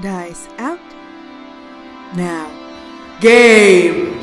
Dice out. Now. Game!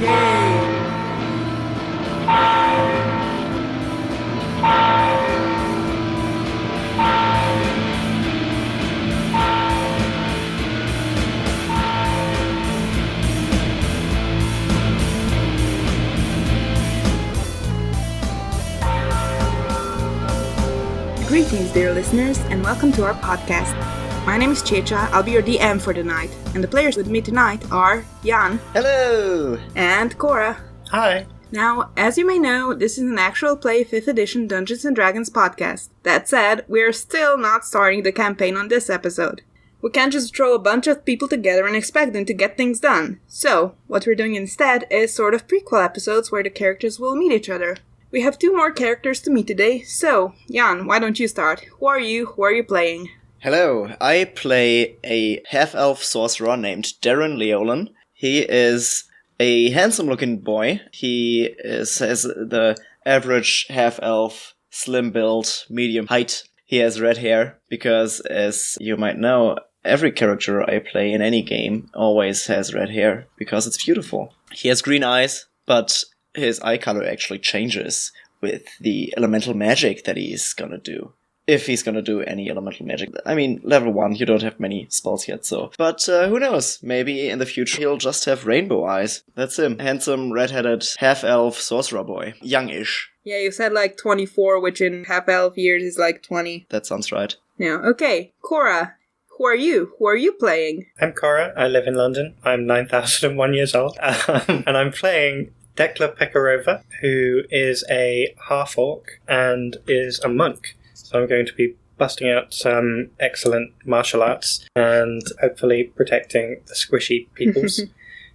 Greetings, dear listeners, and welcome to our podcast. My name is a.k.a. I'll be your DM for the night, and the players with me tonight are Jan. Hello! And Cora. Hi. Now, as you may know, this is an actual play 5th edition Dungeons & Dragons podcast. That said, we're still not starting the campaign on this episode. We can't just throw a bunch of people together and expect them to get things done. So, what we're doing instead is sort of prequel episodes where the characters will meet each other. We have 2 more characters to meet today, so, Jan, why don't you start? Who are you? Who are you playing? Hello, I play a half-elf sorcerer named Darryn Leolin. He is a handsome-looking boy. He has the average half-elf, slim build, medium height. He has red hair, because as you might know, every character I play in any game always has red hair, because it's beautiful. He has green eyes, but his eye color actually changes with the elemental magic that he's gonna do. If he's gonna do any elemental magic. I mean, level 1, you don't have many spells yet, so. But who knows? Maybe in the future he'll just have rainbow eyes. That's him. Handsome, red-headed, half-elf sorcerer boy. Youngish. Yeah, you said like 24, which in half-elf years is like 20. That sounds right. Yeah, okay. Cora, who are you? Who are you playing? I'm Cora. I live in London. I'm 9,001 years old. And I'm playing Dekla Met Darryn, who is a half-orc and is a monk. So I'm going to be busting out some excellent martial arts and hopefully protecting the squishy peoples.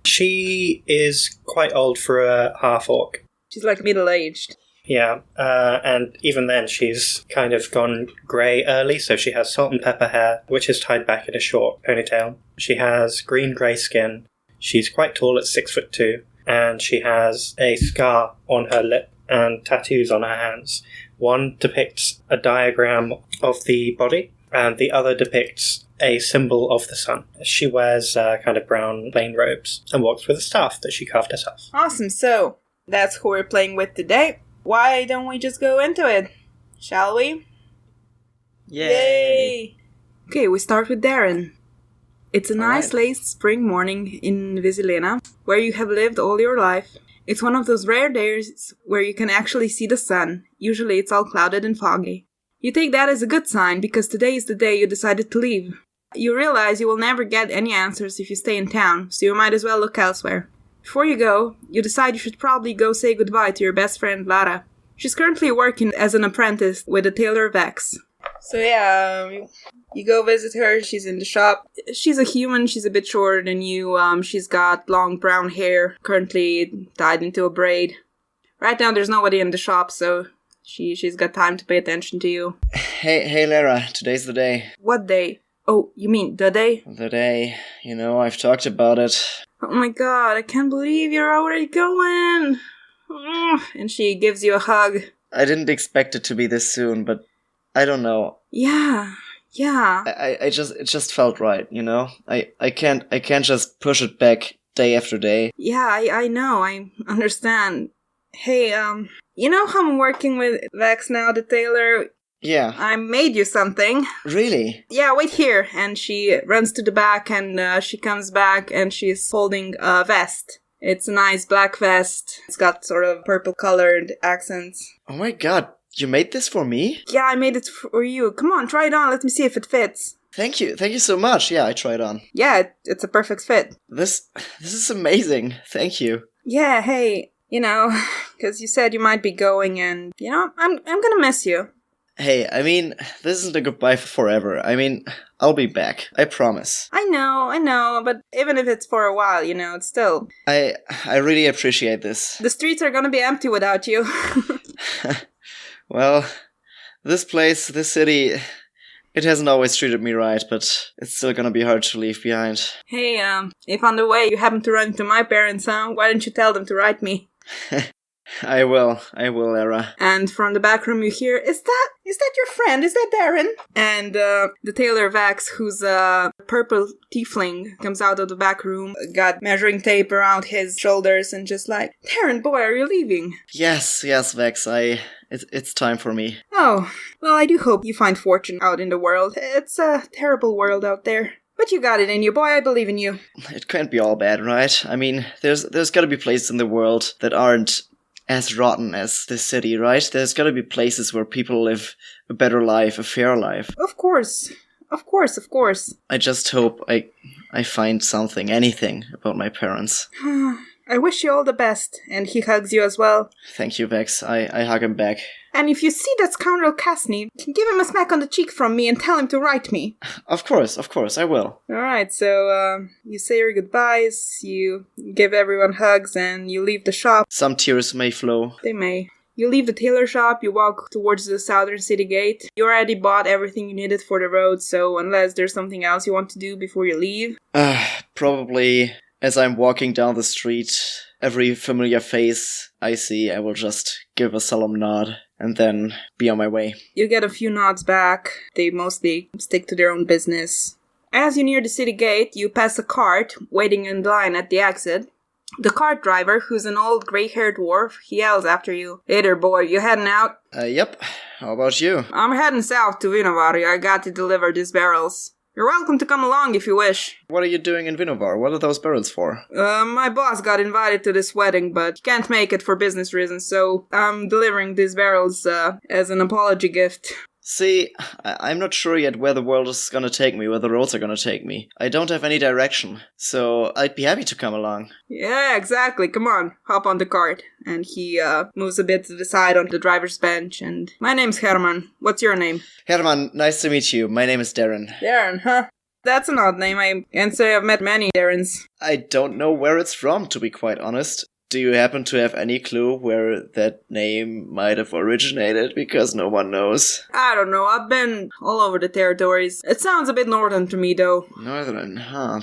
She is quite old for a half-orc. She's like middle-aged. Yeah, and even then she's kind of gone grey early, so she has salt and pepper hair, which is tied back in a short ponytail. She has green-grey skin. She's quite tall at 6'2", and she has a scar on her lip and tattoos on her hands. One depicts a diagram of the body, and the other depicts a symbol of the sun. She wears kind of brown plain robes and walks with a staff that she carved herself. Awesome, so that's who we're playing with today. Why don't we just go into it? Shall we? Yay! Okay, we start with Darryn. It's a nice late spring morning in Visilena, where you have lived all your life. It's one of those rare days where you can actually see the sun. Usually it's all clouded and foggy. You take that as a good sign because today is the day you decided to leave. You realize you will never get any answers if you stay in town, so you might as well look elsewhere. Before you go, you decide you should probably go say goodbye to your best friend Lara. She's currently working as an apprentice with a tailor Vex. So yeah, you go visit her, she's in the shop. She's a human, she's a bit shorter than you, she's got long brown hair, currently tied into a braid. Right now there's nobody in the shop, so she's got time to pay attention to you. Hey Lara, today's the day. What day? Oh, you mean the day? The day. You know, I've talked about it. Oh my god, I can't believe you're already going! And she gives you a hug. I didn't expect it to be this soon, but I don't know. Yeah. It just felt right, you know? I can't just push it back day after day. Yeah, I know, I understand. Hey, you know how I'm working with Vex now, the tailor? Yeah. I made you something. Really? Yeah, wait here. And she runs to the back and she comes back and she's holding a vest. It's a nice black vest. It's got sort of purple colored accents. Oh my god. You made this for me? Yeah, I made it for you. Come on, try it on. Let me see if it fits. Thank you so much. Yeah, I tried on. Yeah, it's a perfect fit. This is amazing. Thank you. Yeah, hey, you know, because you said you might be going and, you know, I'm gonna miss you. Hey, I mean, this isn't a goodbye for forever. I mean, I'll be back. I promise. I know, but even if it's for a while, you know, it's still... I really appreciate this. The streets are gonna be empty without you. Well, this place, this city, it hasn't always treated me right, but it's still gonna be hard to leave behind. Hey, if on the way you happen to run into my parents, why don't you tell them to write me? I will, Era. And from the back room you hear, Is that your friend? Is that Darryn? And the tailor Vax, who's a purple tiefling, comes out of the back room, got measuring tape around his shoulders and just like, Darryn, boy, are you leaving? Yes, Vex, it's time for me. Oh, well, I do hope you find fortune out in the world. It's a terrible world out there. But you got it in you, boy, I believe in you. It can't be all bad, right? I mean, there's gotta be places in the world that aren't as rotten as this city, right? There's gotta be places where people live a better life, a fair life. Of course. I just hope I find something, anything about my parents. I wish you all the best, and he hugs you as well. Thank you, Vex. I hug him back. And if you see that scoundrel Casney, give him a smack on the cheek from me and tell him to write me. Of course, I will. Alright, so you say your goodbyes, you give everyone hugs, and you leave the shop. Some tears may flow. They may. You leave the tailor shop, you walk towards the southern city gate. You already bought everything you needed for the road, so unless there's something else you want to do before you leave. Probably as I'm walking down the street, every familiar face I see, I will just give a solemn nod and then be on my way. You get a few nods back. They mostly stick to their own business. As you near the city gate, you pass a cart waiting in line at the exit. The cart driver, who's an old gray-haired dwarf, he yells after you. Hey there, boy, you heading out? Yep. How about you? I'm heading south to Vinovar. I got to deliver these barrels. You're welcome to come along if you wish. What are you doing in Vinovar? What are those barrels for? My boss got invited to this wedding, but can't make it for business reasons, so I'm delivering these barrels as an apology gift. See, I'm not sure yet where the world is gonna take me, where the roads are gonna take me. I don't have any direction, so I'd be happy to come along. Yeah, exactly. Come on, hop on the cart. And he moves a bit to the side on the driver's bench, and my name's Herman. What's your name? Herman, nice to meet you. My name is Darryn. Darryn, huh? That's an odd name. I can't say I've met many Darryns. I don't know where it's from, to be quite honest. Do you happen to have any clue where that name might have originated? Because no one knows. I don't know. I've been all over the territories. It sounds a bit northern to me, though. Northern, huh?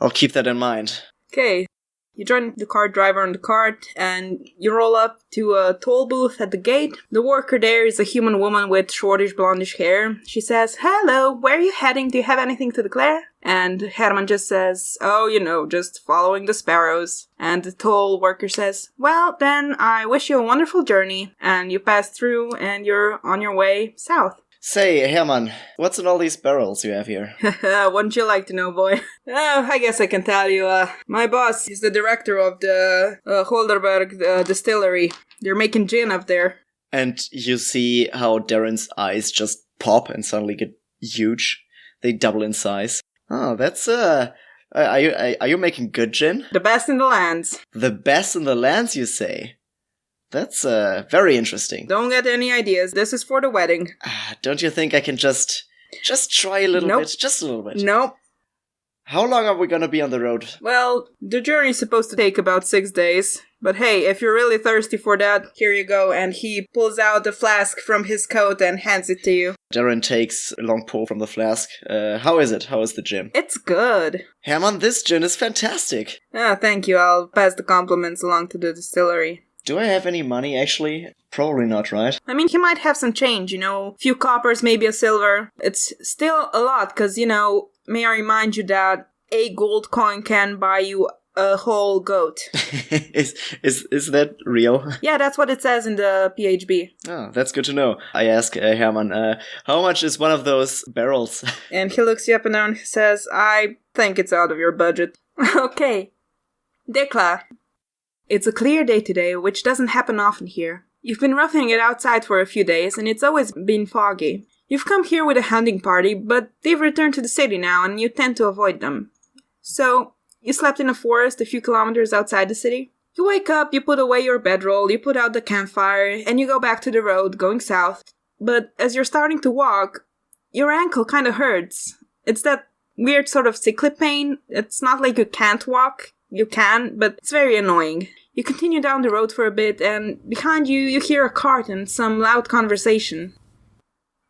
I'll keep that in mind. Okay. You join the cart driver on the cart, and you roll up to a toll booth at the gate. The worker there is a human woman with shortish blondish hair. She says, Hello, where are you heading? Do you have anything to declare? And Herman just says, Oh, just following the sparrows. And the toll worker says, Well, then I wish you a wonderful journey. And you pass through, and you're on your way south. Say, Herman, what's in all these barrels you have here? Wouldn't you like to know, boy? I guess I can tell you. My boss is the director of the Holderberg distillery. They're making gin up there. And you see how Darren's eyes just pop and suddenly get huge. They double in size. Oh, that's, are you making good gin? The best in the lands. The best in the lands, you say? That's, very interesting. Don't get any ideas. This is for the wedding. Don't you think I can just try a little bit? Just a little bit. Nope. How long are we gonna be on the road? Well, the journey's supposed to take about 6 days. But hey, if you're really thirsty for that, here you go. And he pulls out a flask from his coat and hands it to you. Darryn takes a long pull from the flask. How is it? How is the gin? It's good. Herman, this gin is fantastic. Thank you. I'll pass the compliments along to the distillery. Do I have any money, actually? Probably not, right? I mean, he might have some change, a few coppers, maybe a silver. It's still a lot, because, may I remind you that a gold coin can buy you a whole goat. Is that real? Yeah, that's what it says in the PHB. Oh, that's good to know. I ask Herman, how much is one of those barrels? And he looks you up and down and says, I think it's out of your budget. Okay. Dekla. It's a clear day today, which doesn't happen often here. You've been roughing it outside for a few days, and it's always been foggy. You've come here with a hunting party, but they've returned to the city now, and you tend to avoid them. So, you slept in a forest a few kilometers outside the city. You wake up, you put away your bedroll, you put out the campfire, and you go back to the road, going south. But as you're starting to walk, your ankle kind of hurts. It's that weird sort of sickly pain. It's not like you can't walk. You can, but it's very annoying. You continue down the road for a bit, and behind you, you hear a cart and some loud conversation.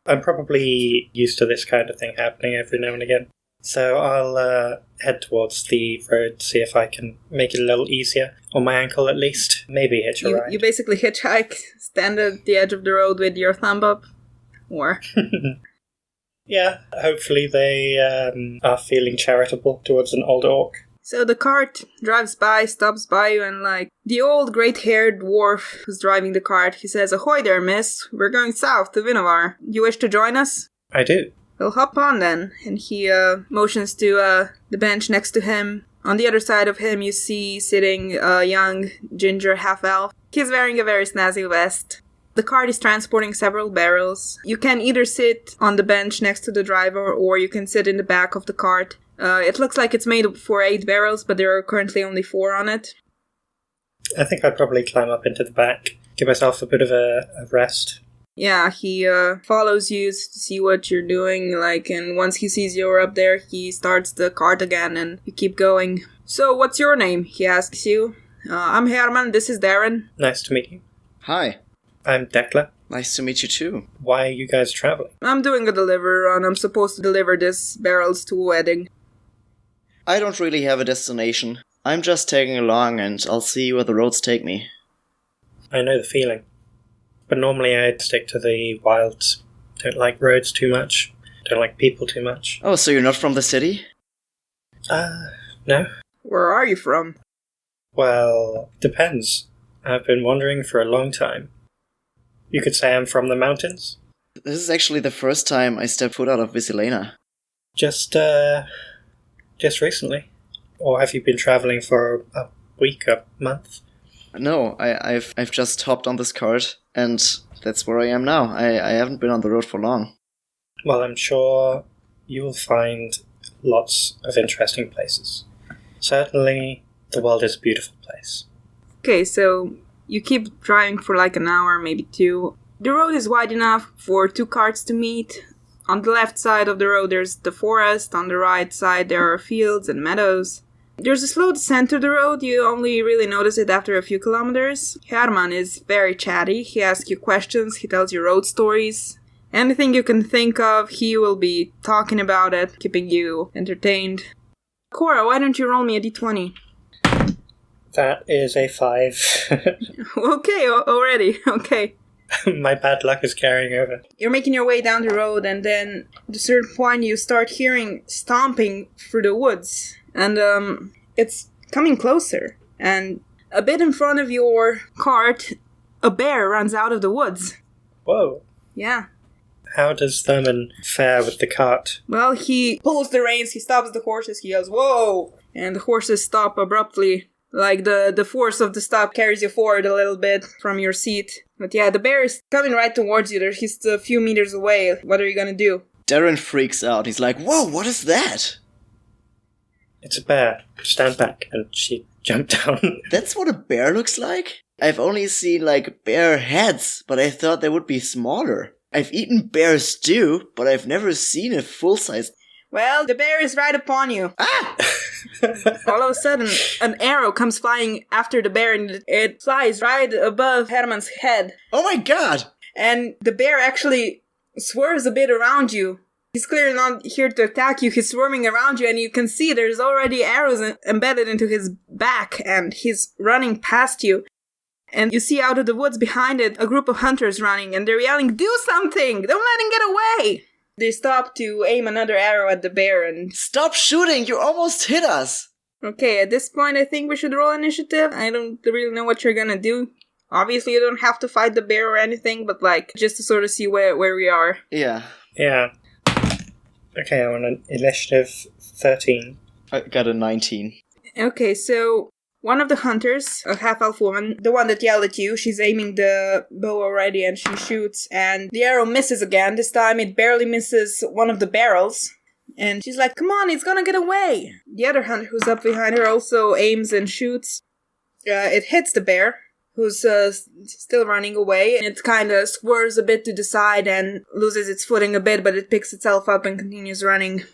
I'm probably used to this kind of thing happening every now and again. So I'll head towards the road, see if I can make it a little easier. On my ankle, at least. Maybe hitch a ride. You basically hitchhike, stand at the edge of the road with your thumb up, or... Yeah, hopefully they are feeling charitable towards an old orc. So the cart drives by, stops by you, and the old grey-haired dwarf who's driving the cart, he says, "Ahoy there, miss. We're going south to Vinovar. You wish to join us?" I do. Well, hop on then. And he motions to the bench next to him. On the other side of him, you see sitting a young ginger half-elf. He's wearing a very snazzy vest. The cart is transporting several barrels. You can either sit on the bench next to the driver, or you can sit in the back of the cart. It looks like it's made for 8 barrels, but there are currently only 4 on it. I think I'd probably climb up into the back, give myself a bit of a rest. Yeah, he follows you to see what you're doing, and once he sees you're up there, he starts the cart again, and you keep going. "So, what's your name?" he asks you. "I'm Herman, this is Darryn." Nice to meet you. Hi. I'm Dekla. Nice to meet you too. Why are you guys traveling? "I'm doing a delivery run. I'm supposed to deliver this barrels to a wedding." I don't really have a destination. I'm just tagging along and I'll see where the roads take me. I know the feeling. But normally I'd stick to the wilds. Don't like roads too much. Don't like people too much. Oh, so you're not from the city? No. "Where are you from?" Well, depends. I've been wandering for a long time. You could say I'm from the mountains. This is actually the first time I stepped foot out of Visilena. Just recently. Or have you been traveling for a week, a month? No, I've just hopped on this cart, and that's where I am now. I haven't been on the road for long. Well, I'm sure you will find lots of interesting places. Certainly, the world is a beautiful place. Okay, so you keep driving for an hour, maybe 2. The road is wide enough for 2 carts to meet. On the left side of the road there's the forest, on the right side there are fields and meadows. There's a slow descent to the road, you only really notice it after a few kilometers. Herman is very chatty, he asks you questions, he tells you road stories. Anything you can think of, he will be talking about it, keeping you entertained. Cora, why don't you roll me a d20? That is a 5. Okay, already, okay. My bad luck is carrying over. You're making your way down the road, and then at a certain point you start hearing stomping through the woods. And it's coming closer. And a bit in front of your cart, a bear runs out of the woods. Whoa. Yeah. How does Thurman fare with the cart? Well, he pulls the reins, he stops the horses, he yells, "Whoa!" And the horses stop abruptly. The force of the stop carries you forward a little bit from your seat. But yeah, the bear is coming right towards you. He's a few meters away. What are you gonna do? Darryn freaks out. He's like, "Whoa, what is that?" It's a bear. Stand back. And she jumped down. That's what a bear looks like? I've only seen, bear heads, but I thought they would be smaller. I've eaten bear stew, but I've never seen a full-size... Well, the bear is right upon you. Ah! All of a sudden, an arrow comes flying after the bear, and it flies right above Herman's head. Oh my god! And the bear actually swerves a bit around you. He's clearly not here to attack you, he's swarming around you, and you can see there's already arrows embedded into his back, and he's running past you. And you see out of the woods behind it a group of hunters running, and they're yelling, "Do something! Don't let him get away!" They stop to aim another arrow at the bear, and... Stop shooting! You almost hit us! Okay, at this point I think we should roll initiative. I don't really know what you're gonna do. Obviously you don't have to fight the bear or anything, but just to sort of see where we are. Yeah. Yeah. Okay, I'm on an initiative 13. I got a 19. Okay, so one of the hunters, a half-elf woman, the one that yelled at you, she's aiming the bow already and she shoots, and the arrow misses again. This time it barely misses one of the barrels. And she's like, "Come on, it's gonna get away!" The other hunter who's up behind her also aims and shoots. It hits the bear, who's still running away, and it kind of swerves a bit to the side and loses its footing a bit, but it picks itself up and continues running.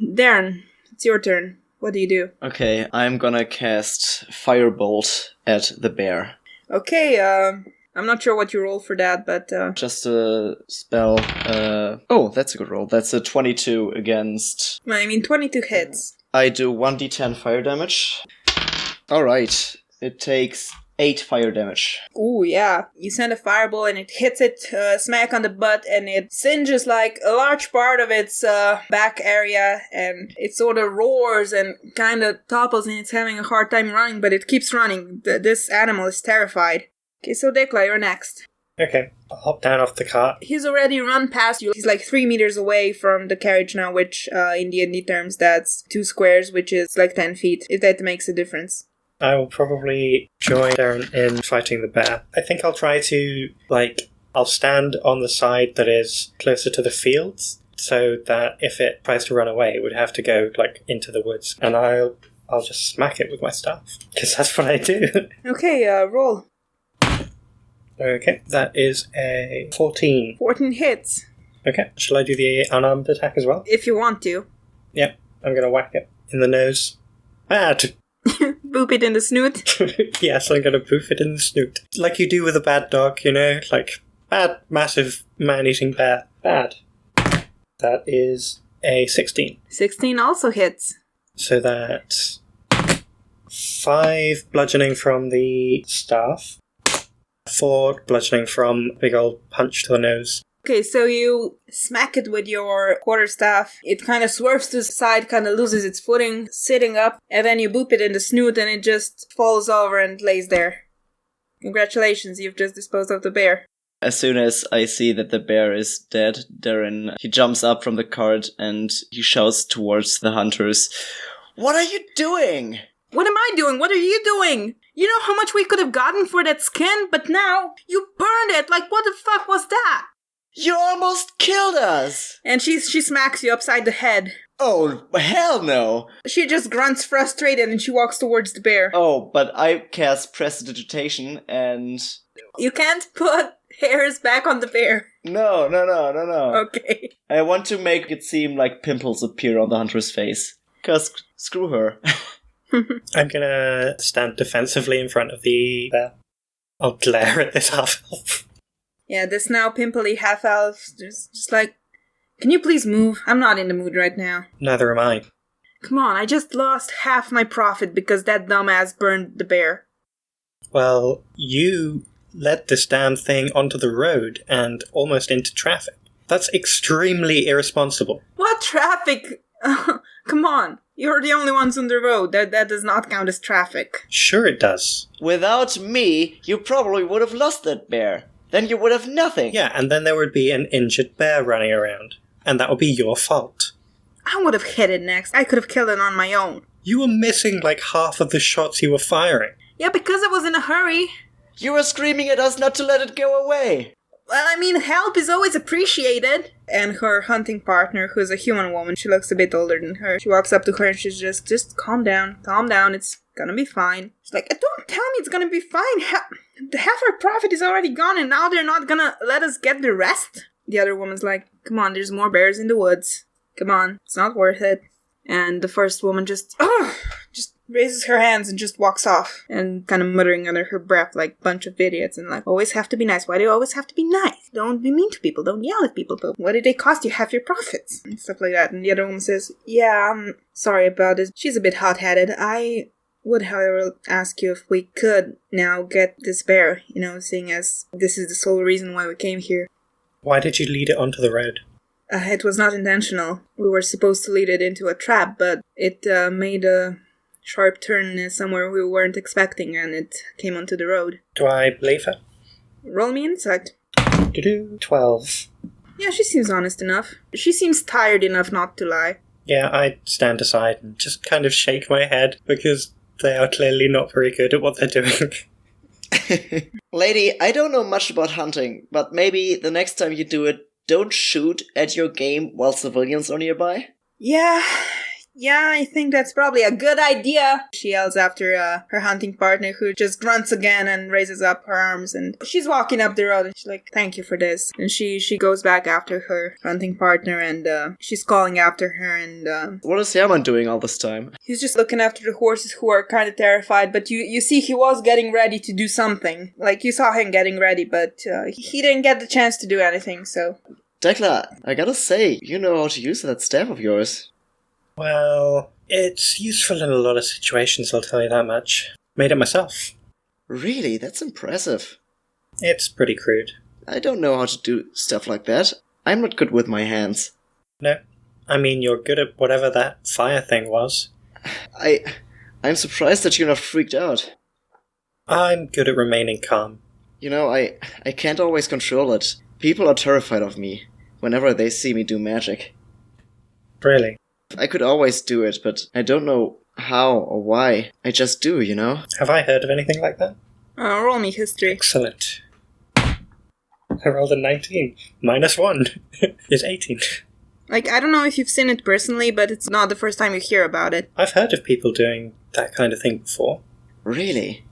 Darryn, it's your turn. What do you do? Okay, I'm gonna cast Firebolt at the bear. Okay, I'm not sure what you roll for that, but... Just a spell. Oh, that's a good roll. That's a 22 against... 22 hits. I do 1d10 fire damage. Alright. It takes 8 fire damage. Ooh, yeah. You send a fireball and it hits it smack on the butt and it singes like a large part of its back area and it sort of roars and kind of topples and it's having a hard time running, but it keeps running. This animal is terrified. Okay, so Dekla, you're next. Okay, I'll hop down off the cart. He's already run past you. He's like 3 meters away from the carriage now, which in D&D terms, that's 2 squares, which is like 10 feet, if that makes a difference. I will probably join Darren in fighting the bear. I think I'll try to, I'll stand on the side that is closer to the fields, so that if it tries to run away, it would have to go, into the woods. And I'll just smack it with my staff, because that's what I do. Okay, roll. Okay, that is a 14. 14 hits. Okay, shall I do the unarmed attack as well? If you want to. Yep, I'm going to whack it in the nose. Bad! Boop it in the snoot. Yes, I'm going to poof it in the snoot. Like you do with a bad dog, bad, massive, man-eating bear. Bad. That is a 16. 16 also hits. So that's 5 bludgeoning from the staff. 4 bludgeoning from big old punch to the nose. Okay, so you smack it with your quarterstaff. It kind of swerves to the side, kind of loses its footing, sitting up, and then you boop it in the snoot and it just falls over and lays there. Congratulations, you've just disposed of the bear. As soon as I see that the bear is dead, Darren, he jumps up from the cart and he shouts towards the hunters, "What are you doing?" What am I doing? What are you doing? You know how much we could have gotten for that skin, but now you burned it. Like, what the fuck was that? You almost killed us! And she smacks you upside the head. Oh, hell no! She just grunts frustrated and she walks towards the bear. Oh, but I cast Prestidigitation and... You can't put hairs back on the bear. No. Okay. I want to make it seem like pimples appear on the hunter's face. 'Cause screw her. I'm gonna stand defensively in front of the bear. I'll glare at this half-elf. Yeah, this now pimply half-elf just like, can you please move? I'm not in the mood right now. Neither am I. Come on, I just lost half my profit because that dumbass burned the bear. Well, you led this damn thing onto the road and almost into traffic. That's extremely irresponsible. What traffic? Come on. You're the only ones on the road. That does not count as traffic. Sure it does. Without me, you probably would have lost that bear. Then you would have nothing. Yeah, and then there would be an injured bear running around. And that would be your fault. I would have hit it next. I could have killed it on my own. You were missing half of the shots you were firing. Yeah, because I was in a hurry. You were screaming at us not to let it go away. Well, I mean, help is always appreciated. And her hunting partner, who's a human woman, she looks a bit older than her. She walks up to her and she's just calm down, it's gonna be fine. She's like, don't tell me it's gonna be fine. Half our profit is already gone and now they're not gonna let us get the rest? The other woman's like, come on, there's more bears in the woods. Come on, it's not worth it. And the first woman just raises her hands and just walks off. And kind of muttering under her breath like bunch of idiots and like, always have to be nice. Why do you always have to be nice? Don't be mean to people. Don't yell at people. But what did they cost you? Half your profits. And stuff like that. And the other woman says, yeah, I'm sorry about this. She's a bit hot-headed. I would, however, ask you if we could now get this bear, seeing as this is the sole reason why we came here. Why did you lead it onto the road? It was not intentional. We were supposed to lead it into a trap, but it made a sharp turn somewhere we weren't expecting, and it came onto the road. Do I believe her? Roll me insight. 12. Yeah, she seems honest enough. She seems tired enough not to lie. Yeah, I stand aside and just kind of shake my head, because they are clearly not very good at what they're doing. Lady, I don't know much about hunting, but maybe the next time you do it, don't shoot at your game while civilians are nearby? Yeah, Yeah, I think that's probably a good idea. She yells after her hunting partner, who just grunts again and raises up her arms. And she's walking up the road, and she's like, thank you for this. And she goes back after her hunting partner, and she's calling after her. And What is Herman doing all this time? he's just looking after the horses, who are kind of terrified. But you see he was getting ready to do something. Like, you saw him getting ready, but he didn't get the chance to do anything, so... Dekla, I gotta say, you know how to use that staff of yours. Well, it's useful in a lot of situations, I'll tell you that much. Made it myself. Really? That's impressive. It's pretty crude. I don't know how to do stuff like that. I'm not good with my hands. No, I mean, you're good at whatever that fire thing was. I'm surprised that you're not freaked out. I'm good at remaining calm. You know, I can't always control it. People are terrified of me whenever they see me do magic. Really? I could always do it, but I don't know how or why. I just do, you know? Have I heard of anything like that? roll me history. Excellent. I rolled a 19. -1 is 18. Like, I don't know if you've seen it personally, but it's not the first time you hear about it. I've heard of people doing that kind of thing before. Really?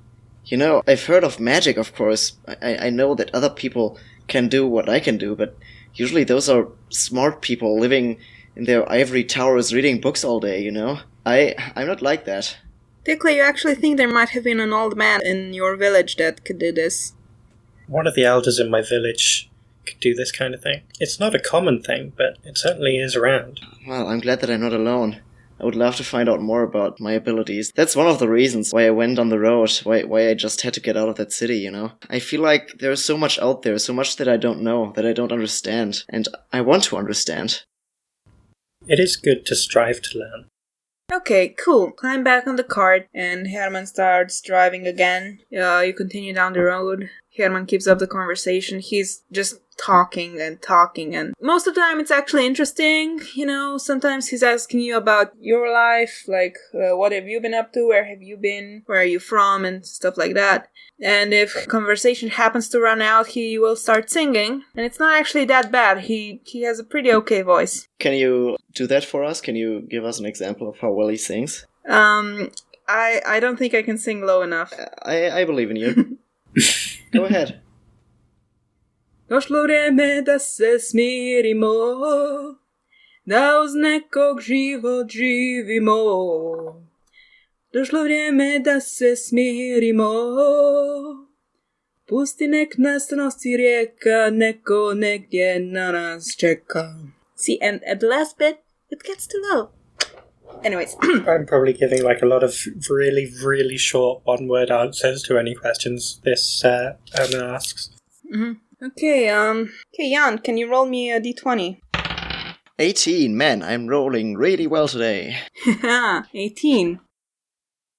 You know, I've heard of magic, of course. I know that other people can do what I can do, but usually those are smart people living in their ivory towers reading books all day, you know? I'm not like that. Dekla, you actually think there might have been an old man in your village that could do this? One of the elders in my village could do this kind of thing. It's not a common thing, but it certainly is around. Well, I'm glad that I'm not alone. I would love to find out more about my abilities. That's one of the reasons why I went on the road, why I just had to get out of that city, you know? I feel like there's so much out there, so much that I don't know, that I don't understand, and I want to understand. It is good to strive to learn. Okay, cool. Climb back on the cart, and Herman starts driving again. You continue down the road. Herman keeps up the conversation. He's just talking, and most of the time it's actually interesting, you know. Sometimes he's asking you about your life, like, what have you been up to, where have you been, where are you from, and stuff like that. And if conversation happens to run out, he will start singing, and it's not actually that bad. He has a pretty okay voice. Can you do that for us? Can you give us an example of how well he sings? I don't think I can sing low enough. I believe in you. Go ahead. Došlo vreme da se smirimo, da uz nekog život živimo. Došlo vreme da se smirimo, pusti nek nas nosi rijeka, neko negdje na nas čeka. See, and at the last bit, it gets too low. Anyways. I'm probably giving like a lot of really, really short one-word answers to any questions this Emma asks. Mm-hmm. Okay, Jan, can you roll me a d20? 18, man, I'm rolling really well today. 18.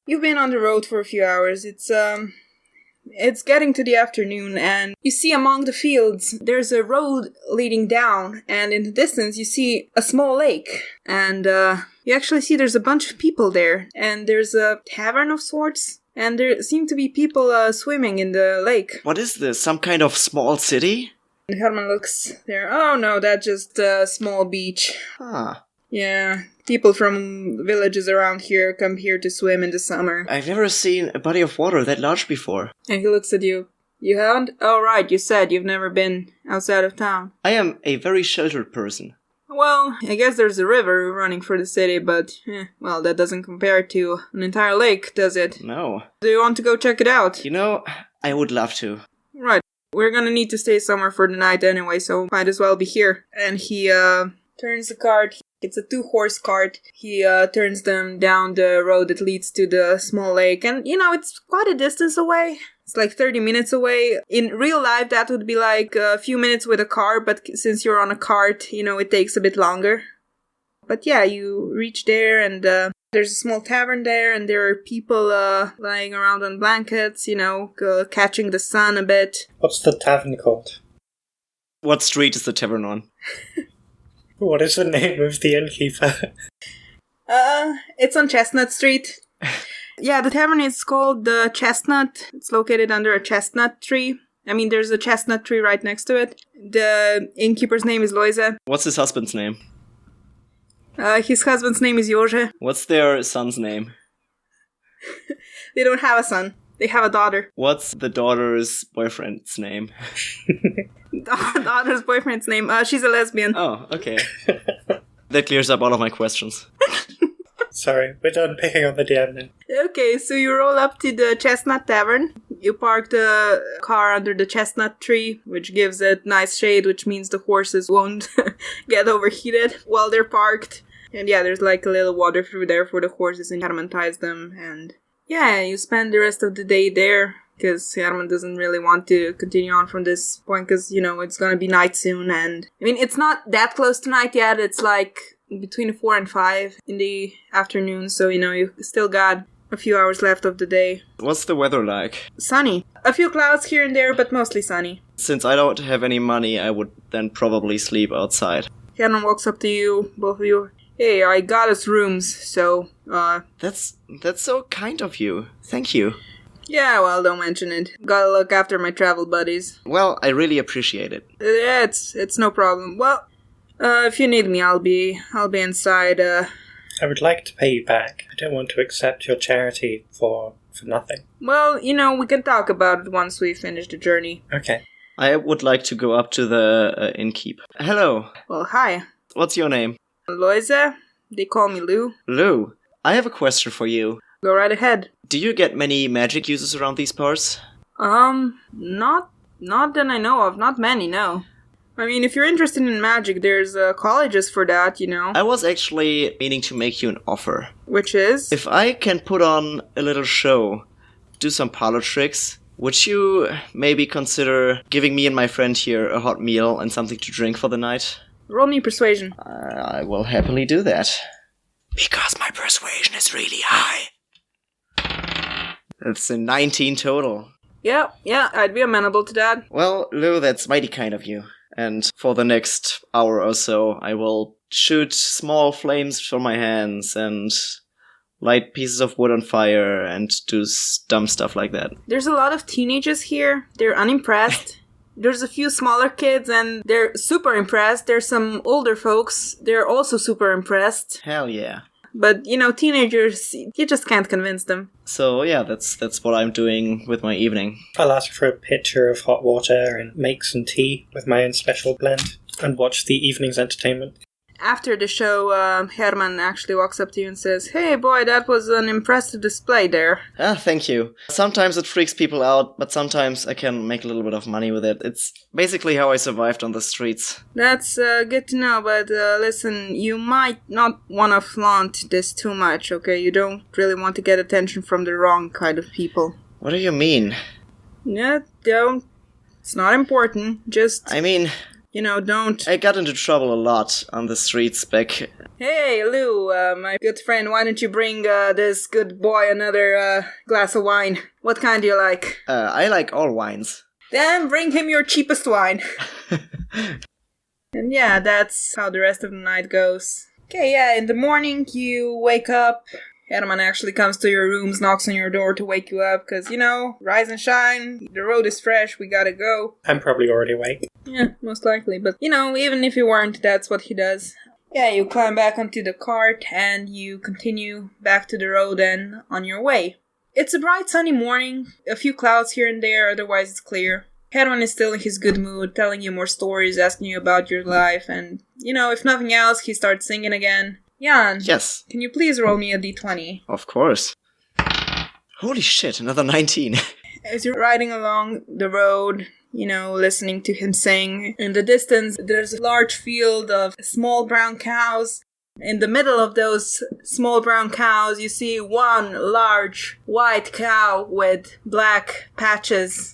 You've been on the road for a few hours. It's getting to the afternoon, and you see among the fields, there's a road leading down, and in the distance you see a small lake, and you actually see there's a bunch of people there, and there's a tavern of sorts. And there seem to be people swimming in the lake. What is this? Some kind of small city? And Herman looks there. Oh no, that's just a small beach. Huh. Yeah, people from villages around here come here to swim in the summer. I've never seen a body of water that large before. And he looks at you. You haven't? Oh right, you said you've never been outside of town. I am a very sheltered person. Well, I guess there's a river running through the city, but, well, that doesn't compare to an entire lake, does it? No. Do you want to go check it out? You know, I would love to. Right. We're gonna need to stay somewhere for the night anyway, so might as well be here. And he, turns the cart. It's a 2-horse cart. He, turns them down the road that leads to the small lake. And, you know, it's quite a distance away. It's like 30 minutes away. In real life, that would be like a few minutes with a car, but since you're on a cart, you know, it takes a bit longer. But yeah, you reach there, and there's a small tavern there, and there are people lying around on blankets, you know, catching the sun a bit. What's the tavern called? What street is the tavern on? What is the name of the innkeeper? It's on Chestnut Street. Yeah, the tavern is called the Chestnut. It's located under a chestnut tree. I mean, there's a chestnut tree right next to it. The innkeeper's name is Loise. What's his husband's name? His husband's name is Jože. What's their son's name? They don't have a son. They have a daughter. What's the daughter's boyfriend's name? Daughter's boyfriend's name? She's a lesbian. Oh, okay. That clears up all of my questions. Sorry, we're done picking on the DM now. Okay, so you roll up to the Chestnut Tavern. You park the car under the chestnut tree, which gives it nice shade, which means the horses won't get overheated while they're parked. And yeah, there's like a little water through there for the horses and Herman ties them. And yeah, you spend the rest of the day there because Herman doesn't really want to continue on from this point because, you know, it's gonna be night soon. And I mean, it's not that close to night yet. It's like between 4 and 5 in the afternoon. So, you know, you still got a few hours left of the day. What's the weather like? Sunny. A few clouds here and there, but mostly sunny. Since I don't have any money, I would then probably sleep outside. Herman walks up to you, both of you. Hey, I got us rooms, so, That's so kind of you. Thank you. yeah, well, don't mention it. Gotta look after my travel buddies. Well, I really appreciate it. Yeah, it's no problem. Well, if you need me, I'll be inside, I would like to pay you back. I don't want to accept your charity for nothing. Well, you know, we can talk about it once we finish the journey. Okay. I would like to go up to the innkeep. Hello. Well, hi. What's your name? Loise? They call me Lou. Lou. I have a question for you. Go right ahead. Do you get many magic users around these parts? Not that I know of. Not many, no. I mean, if you're interested in magic, there's colleges for that, you know. I was actually meaning to make you an offer. Which is? If I can put on a little show, do some parlor tricks, would you maybe consider giving me and my friend here a hot meal and something to drink for the night? Roll me persuasion. I will happily do that. Because my persuasion is really high. That's a 19 total. Yeah, I'd be amenable to that. Well, Lou, that's mighty kind of you. And for the next hour or so, I will shoot small flames from my hands and light pieces of wood on fire and do dumb stuff like that. There's a lot of teenagers here. They're unimpressed. There's a few smaller kids and they're super impressed. There's some older folks. They're also super impressed. Hell yeah. But, you know, teenagers, you just can't convince them. So yeah, that's what I'm doing with my evening. I'll ask for a pitcher of hot water and make some tea with my own special blend and watch the evening's entertainment. After the show, Herman actually walks up to you and says, "Hey boy, that was an impressive display there." Ah, thank you. Sometimes it freaks people out, but sometimes I can make a little bit of money with it. It's basically how I survived on the streets. That's good to know, but listen, you might not want to flaunt this too much, okay? You don't really want to get attention from the wrong kind of people. What do you mean? Yeah, don't. It's not important. Just, I mean, you know, don't. I got into trouble a lot on the streets back. Hey, Lou, my good friend, why don't you bring this good boy another glass of wine? What kind do you like? I like all wines. Then bring him your cheapest wine. And yeah, that's how the rest of the night goes. Okay, yeah, in the morning you wake up. Herman actually comes to your rooms, knocks on your door to wake you up, because, you know, rise and shine, the road is fresh, we gotta go. I'm probably already awake. Yeah, most likely, but, you know, even if you weren't, that's what he does. Yeah, you climb back onto the cart, and you continue back to the road and on your way. It's a bright sunny morning, a few clouds here and there, otherwise it's clear. Herman is still in his good mood, telling you more stories, asking you about your life, and, you know, if nothing else, he starts singing again. Jan. Yes. Can you please roll me a d20? Of course. Holy shit, another 19. As you're riding along the road, you know, listening to him sing, in the distance there's a large field of small brown cows. In the middle of those small brown cows, you see one large white cow with black patches.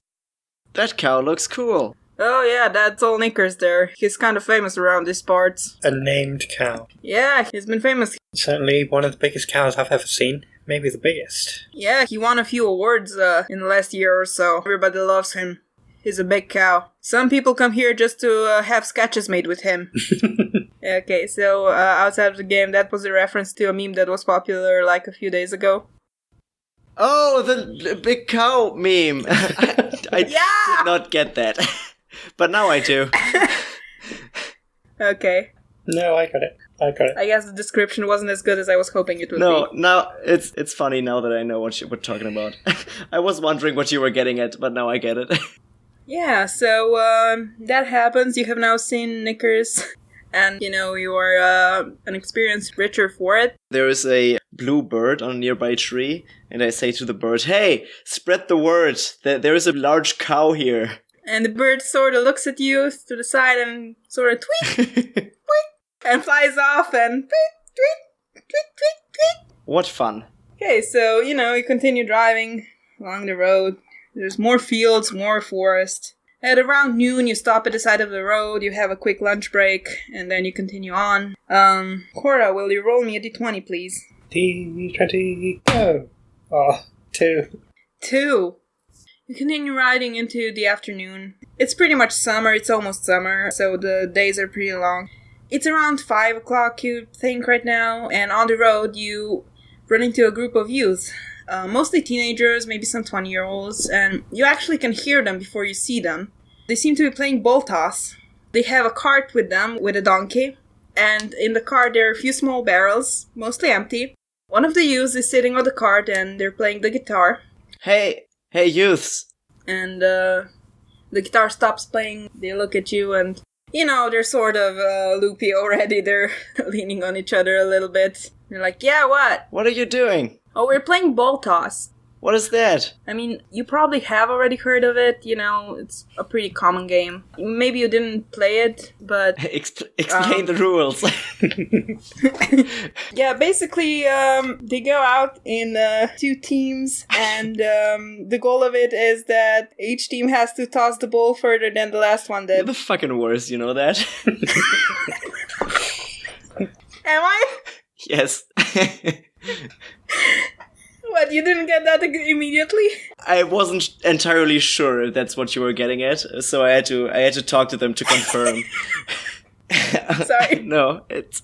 That cow looks cool. Oh yeah, that's old Knickers there. He's kind of famous around these parts. A named cow. Yeah, he's been famous. Certainly one of the biggest cows I've ever seen. Maybe the biggest. Yeah, he won a few awards in the last year or so. Everybody loves him. He's a big cow. Some people come here just to have sketches made with him. Okay, so outside of the game, that was a reference to a meme that was popular like a few days ago. Oh, the big cow meme. I Yeah! did not get that. But now I do. Okay. No, I got it. I guess the description wasn't as good as I was hoping it would be. No, now it's funny now that I know what you were talking about. I was wondering what you were getting at, but now I get it. Yeah, so that happens. You have now seen Knickers, and you're an experienced richer for it. There is a blue bird on a nearby tree, and I say to the bird, "Hey, spread the word that there is a large cow here." And the bird sort of looks at you to the side and sort of tweet, tweet, and flies off and tweet, tweet, tweet, tweet, tweet. What fun. Okay, so, you continue driving along the road. There's more fields, more forest. At around noon, you stop at the side of the road, you have a quick lunch break, and then you continue on. Cora, will you roll me a d20, please? D20, go! Oh, 2. 2. You continue riding into the afternoon. It's pretty much summer, it's almost summer, so the days are pretty long. It's around 5 o'clock, you think, right now, and on the road you run into a group of youth. Mostly teenagers, maybe some 20-year-olds, and you actually can hear them before you see them. They seem to be playing ball toss. They have a cart with them, with a donkey, and in the cart there are a few small barrels, mostly empty. One of the youths is sitting on the cart and they're playing the guitar. Hey, youths! And the guitar stops playing, they look at you and, they're sort of loopy already. They're leaning on each other a little bit. They're like, yeah, what? What are you doing? Oh, we're playing ball toss. What is that? I mean, you probably have already heard of it, it's a pretty common game. Maybe you didn't play it, but... Explain the rules. Yeah, basically, they go out in 2 teams, and the goal of it is that each team has to toss the ball further than the last one did. You're the fucking worst, you know that? Am I? Yes. What, you didn't get that immediately? I wasn't entirely sure that's what you were getting at, so I had to talk to them to confirm. Sorry. No, it's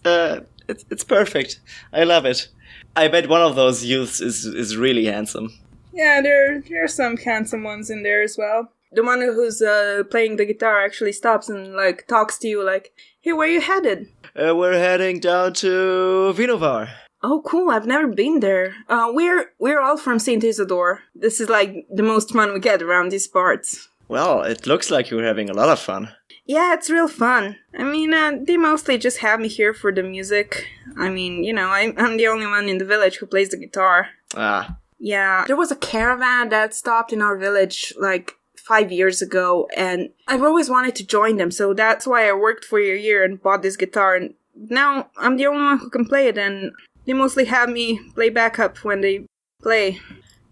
perfect. I love it. I bet one of those youths is really handsome. Yeah, there are some handsome ones in there as well. The one who's playing the guitar actually stops and talks to you like, "Hey, where you headed?" We're heading down to Vinovar. Oh, cool! I've never been there. We're all from Saint Isidore. This is the most fun we get around these parts. Well, it looks like you're having a lot of fun. Yeah, it's real fun. I mean, they mostly just have me here for the music. I mean, I'm the only one in the village who plays the guitar. Ah. Yeah, there was a caravan that stopped in our village 5 years ago, and I've always wanted to join them, so that's why I worked for a year and bought this guitar, and now I'm the only one who can play it, and they mostly have me play backup when they play.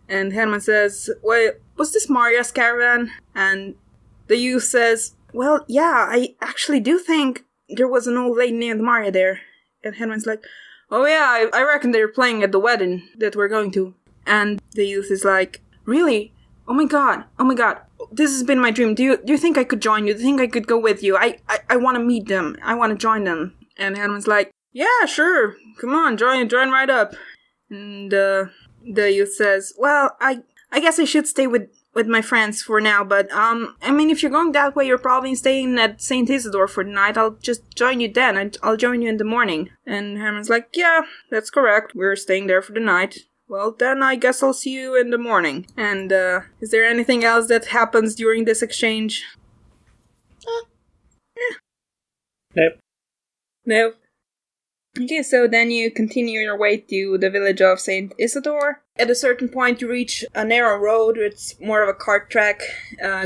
And Herman says, "Well, was this Maria's caravan?" And the youth says, "Well, yeah, I actually do think there was an old lady named Maria there." And Herman's like, "Oh yeah, I reckon they're playing at the wedding that we're going to." And the youth is like, "Really? Oh my god, this has been my dream. Do you think I could join you? Do you think I could go with you? I want to meet them. I want to join them." And Herman's like, "Yeah, sure. Come on, join right up." And the youth says, "Well, I guess I should stay with my friends for now, but I mean, if you're going that way, you're probably staying at St. Isidore for the night. I'll just join you then. I'll join you in the morning." And Herman's like, "Yeah, that's correct. We're staying there for the night. Well, then I guess I'll see you in the morning." And is there anything else that happens during this exchange? Nope. Okay, so then you continue your way to the village of St. Isidore. At a certain point, you reach a narrow road. It's more of a cart track.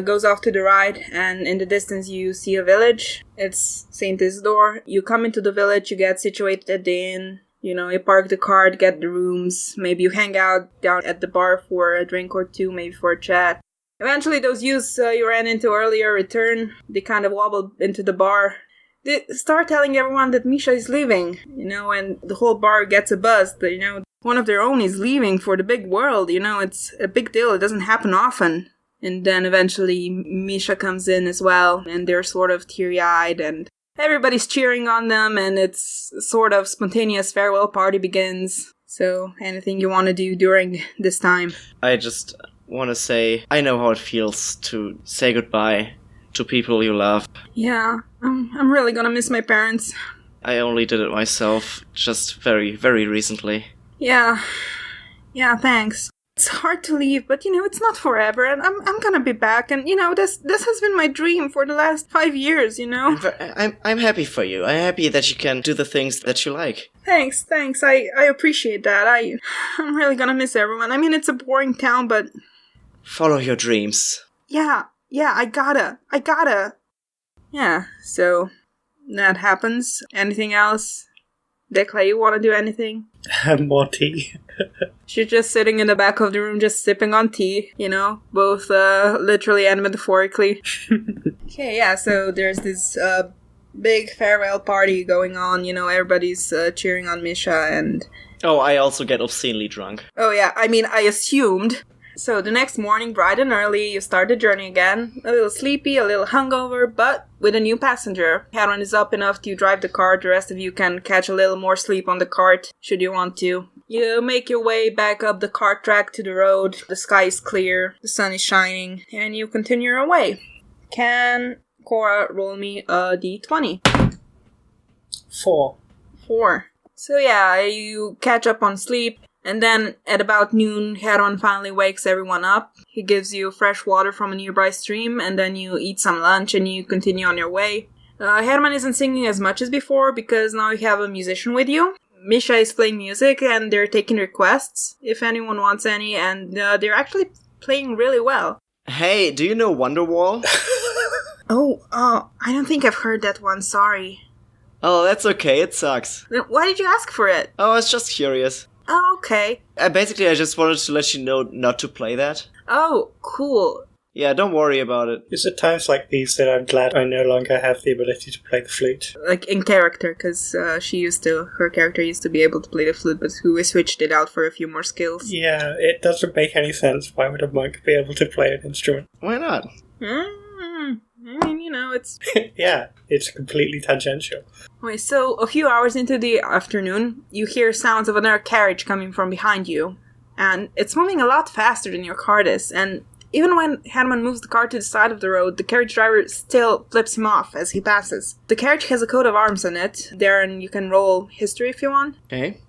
Goes off to the right, and in the distance you see a village. It's St. Isidore. You come into the village, you get situated at the inn. You park the cart, get the rooms. Maybe you hang out down at the bar for a drink or two, maybe for a chat. Eventually, those youths you ran into earlier return. They kind of wobble into the bar. They start telling everyone that Misha is leaving, and the whole bar gets a buzz that, one of their own is leaving for the big world, it's a big deal, it doesn't happen often. And then eventually Misha comes in as well, and they're sort of teary-eyed, and everybody's cheering on them, and it's sort of spontaneous farewell party begins. So, anything you want to do during this time? I just want to say, I know how it feels to say goodbye to people you love. Yeah, I'm really gonna miss my parents. I only did it myself, just very, very recently. Yeah, thanks. It's hard to leave, but it's not forever, and I'm gonna be back, and this has been my dream for the last 5 years, I'm happy for you. I'm happy that you can do the things that you like. Thanks. I appreciate that. I'm really gonna miss everyone. I mean, it's a boring town, but Follow your dreams. yeah, I gotta. Yeah, so that happens. Anything else? Dekla, you wanna do anything? More tea. She's just sitting in the back of the room, just sipping on tea, both literally and metaphorically. Okay, yeah, so there's this big farewell party going on, everybody's cheering on Misha, and... Oh, I also get obscenely drunk. Oh yeah, I mean, I assumed. So the next morning, bright and early, you start the journey again. A little sleepy, a little hungover, but with a new passenger. Hadron is up enough to drive the cart. The rest of you can catch a little more sleep on the cart, should you want to. You make your way back up the cart track to the road. The sky is clear, the sun is shining, and you continue your way. Can Cora roll me a d20? 4. 4. So yeah, you catch up on sleep. And then, at about noon, Heron finally wakes everyone up. He gives you fresh water from a nearby stream, and then you eat some lunch and you continue on your way. Herman isn't singing as much as before, because now you have a musician with you. Misha is playing music, and they're taking requests, if anyone wants any, and they're actually playing really well. Hey, do you know Wonderwall? I don't think I've heard that one, sorry. Oh, that's okay, it sucks. Then why did you ask for it? Oh, I was just curious. Oh, okay. Basically, I just wanted to let you know not to play that. Oh, cool. Yeah, don't worry about it. It's at times like these that I'm glad I no longer have the ability to play the flute. Like, in character, because her character used to be able to play the flute, but we switched it out for a few more skills. Yeah, it doesn't make any sense. Why would a monk be able to play an instrument? Why not? I mean, it's... Yeah, it's completely tangential. Wait, so a few hours into the afternoon, you hear sounds of another carriage coming from behind you. And it's moving a lot faster than your cart is, and even when Herman moves the car to the side of the road, the carriage driver still flips him off as he passes. The carriage has a coat of arms on it. Darren, you can roll history if you want. Okay.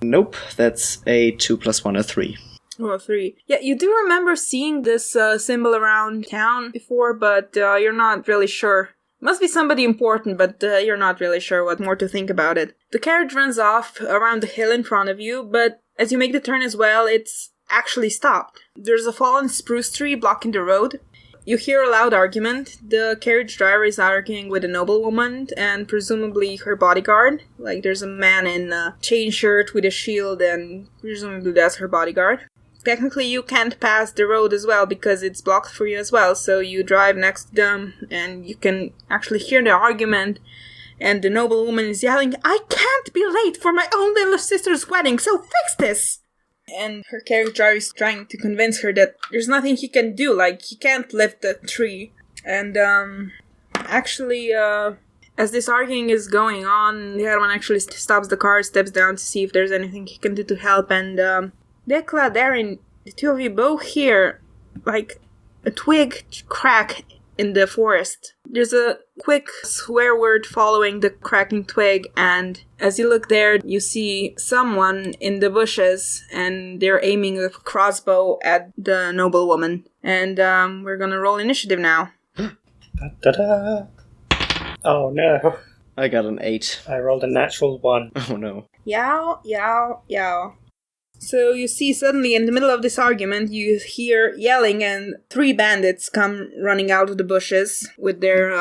Nope, that's a 2 + 1, a 3. Oh, 3. Yeah, you do remember seeing this symbol around town before, but you're not really sure. Must be somebody important, but you're not really sure what more to think about it. The carriage runs off around the hill in front of you, but as you make the turn as well, it's actually stopped. There's a fallen spruce tree blocking the road. You hear a loud argument. The carriage driver is arguing with a noblewoman and presumably her bodyguard. Like, there's a man in a chain shirt with a shield, and presumably that's her bodyguard. Technically, you can't pass the road as well because it's blocked for you as well, so you drive next to them and you can actually hear the argument, and the noblewoman is yelling, "I can't be late for my own little sister's wedding, so fix this!" And her carriage driver is trying to convince her that there's nothing he can do, like, he can't lift the tree. And, actually, as this arguing is going on, the other one actually stops the car, steps down to see if there's anything he can do to help, and, Dekla, Darryn, the two of you both hear, like, a twig crack in the forest. There's a quick swear word following the cracking twig, and as you look there, you see someone in the bushes, and they're aiming a crossbow at the noblewoman. And, we're gonna roll initiative now. Da-da-da. Oh no. I got an 8. I rolled a natural 1. Oh no. Yow, yow, yow. So you see suddenly in the middle of this argument, you hear yelling and 3 bandits come running out of the bushes with their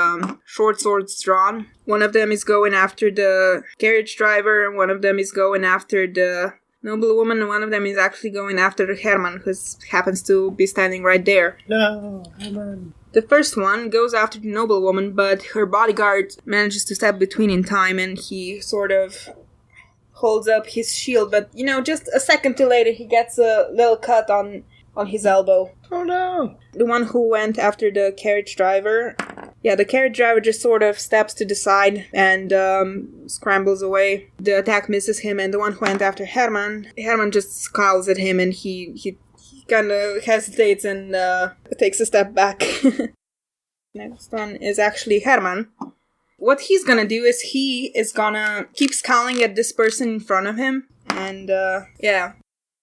short swords drawn. One of them is going after the carriage driver, and one of them is going after the noblewoman, and one of them is actually going after Herman, who happens to be standing right there. No, Herman. The first one goes after the noblewoman, but her bodyguard manages to step between in time, and he sort of holds up his shield, but, just a second too later, he gets a little cut on his elbow. Oh no! The one who went after the carriage driver, the carriage driver just sort of steps to the side and scrambles away. The attack misses him, and the one who went after Herman just scowls at him, and he kind of hesitates and takes a step back. Next one is actually Herman, what he's gonna do is he is gonna keep scowling at this person in front of him. And,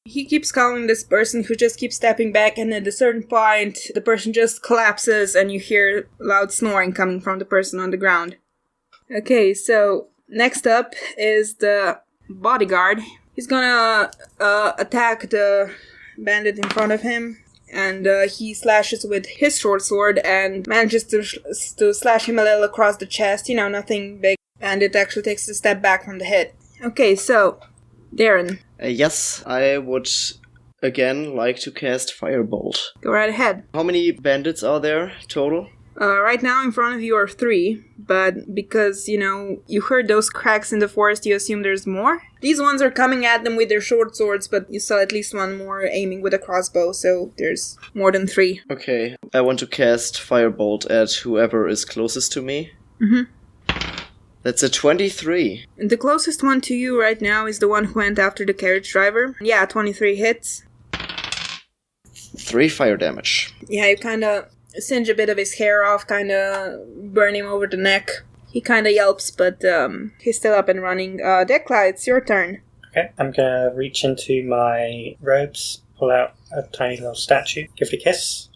he keeps scowling this person who just keeps stepping back, and at a certain point, the person just collapses and you hear loud snoring coming from the person on the ground. Okay, so next up is the bodyguard. He's gonna attack the bandit in front of him, and he slashes with his short sword and manages to slash him a little across the chest. Nothing big, and it actually takes a step back from the hit. Okay, so Darren. Yes, I would again like to cast Firebolt. Go right ahead. How many bandits are there total? Right now in front of you are 3, but because, you heard those cracks in the forest, you assume there's more. These ones are coming at them with their short swords, but you saw at least one more aiming with a crossbow, so there's more than 3. Okay, I want to cast Firebolt at whoever is closest to me. Mm-hmm. That's a 23. And the closest one to you right now is the one who went after the carriage driver. Yeah, 23 hits. 3 fire damage. Yeah, you kind of singe a bit of his hair off, kind of burn him over the neck. He kind of yelps, but he's still up and running. Dekla, it's your turn. Okay, I'm gonna reach into my robes, pull out a tiny little statue, give it a kiss,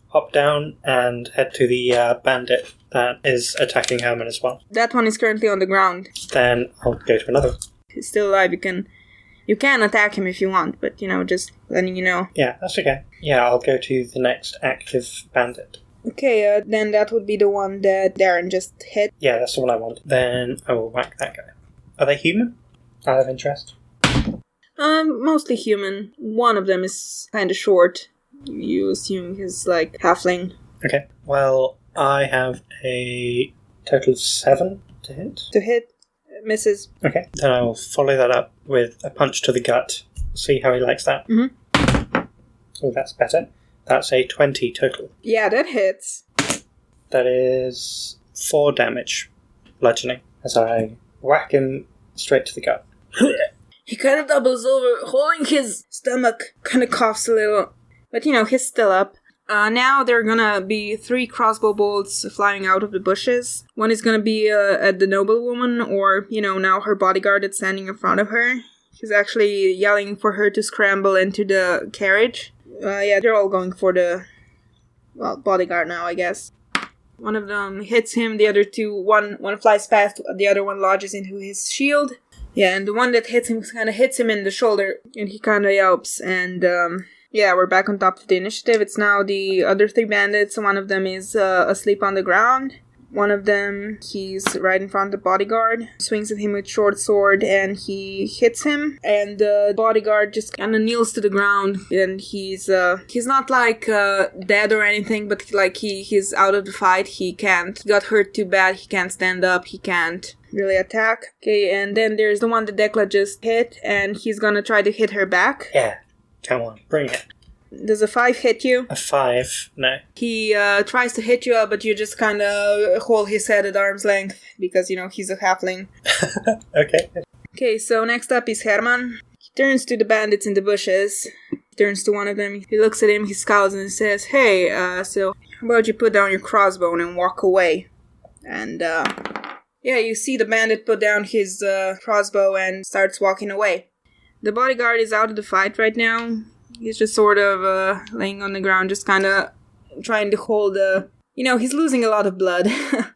hop down, and head to the bandit that is attacking Herman as well. That one is currently on the ground. Then I'll go to another. He's still alive. You can attack him if you want, but, just letting you know. Yeah, that's okay. Yeah, I'll go to the next active bandit. Okay, then that would be the one that Darren just hit. Yeah, that's the one I want. Then I will whack that guy. Are they human? Out of interest? Mostly human. One of them is kind of short. You assume he's, halfling. Okay, well, I have a total of 7 to hit. To hit, misses. Okay, then I will follow that up with a punch to the gut. See how he likes that. Mm-hmm. Oh, that's better. That's a 20 total. Yeah, that hits. That is 4 damage, bludgeoning, as I whack him straight to the gut. He kind of doubles over, holding his stomach, kind of coughs a little. But, he's still up. Now there are gonna be 3 crossbow bolts flying out of the bushes. One is gonna be at the noblewoman, or, now her bodyguard that's standing in front of her. He's actually yelling for her to scramble into the carriage. They're all going for the, bodyguard now, I guess. One of them hits him, the other 2, one flies past, the other one lodges into his shield. Yeah, and the one that hits him kind of hits him in the shoulder, and he kind of yelps, and, we're back on top of the initiative. It's now the other 3 bandits. One of them is asleep on the ground. One of them, he's right in front of the bodyguard, swings at him with short sword, and he hits him. And the bodyguard just kind of kneels to the ground, and he's not dead or anything, but he's out of the fight. He got hurt too bad. He can't stand up. He can't really attack. Okay, and then there's the one that Dekla just hit, and he's gonna try to hit her back. Yeah, come on, bring it. Does a 5 hit you? A 5, no. He tries to hit you up, but you just kind of hold his head at arm's length, because, he's a halfling. Okay. Okay, so next up is Herman. He turns to the bandits in the bushes. He turns to one of them. He looks at him, he scowls and says, "Hey, so how about you put down your crossbow and walk away?" And, you see the bandit put down his crossbow and starts walking away. The bodyguard is out of the fight right now. He's just sort of laying on the ground, just kind of trying to hold he's losing a lot of blood.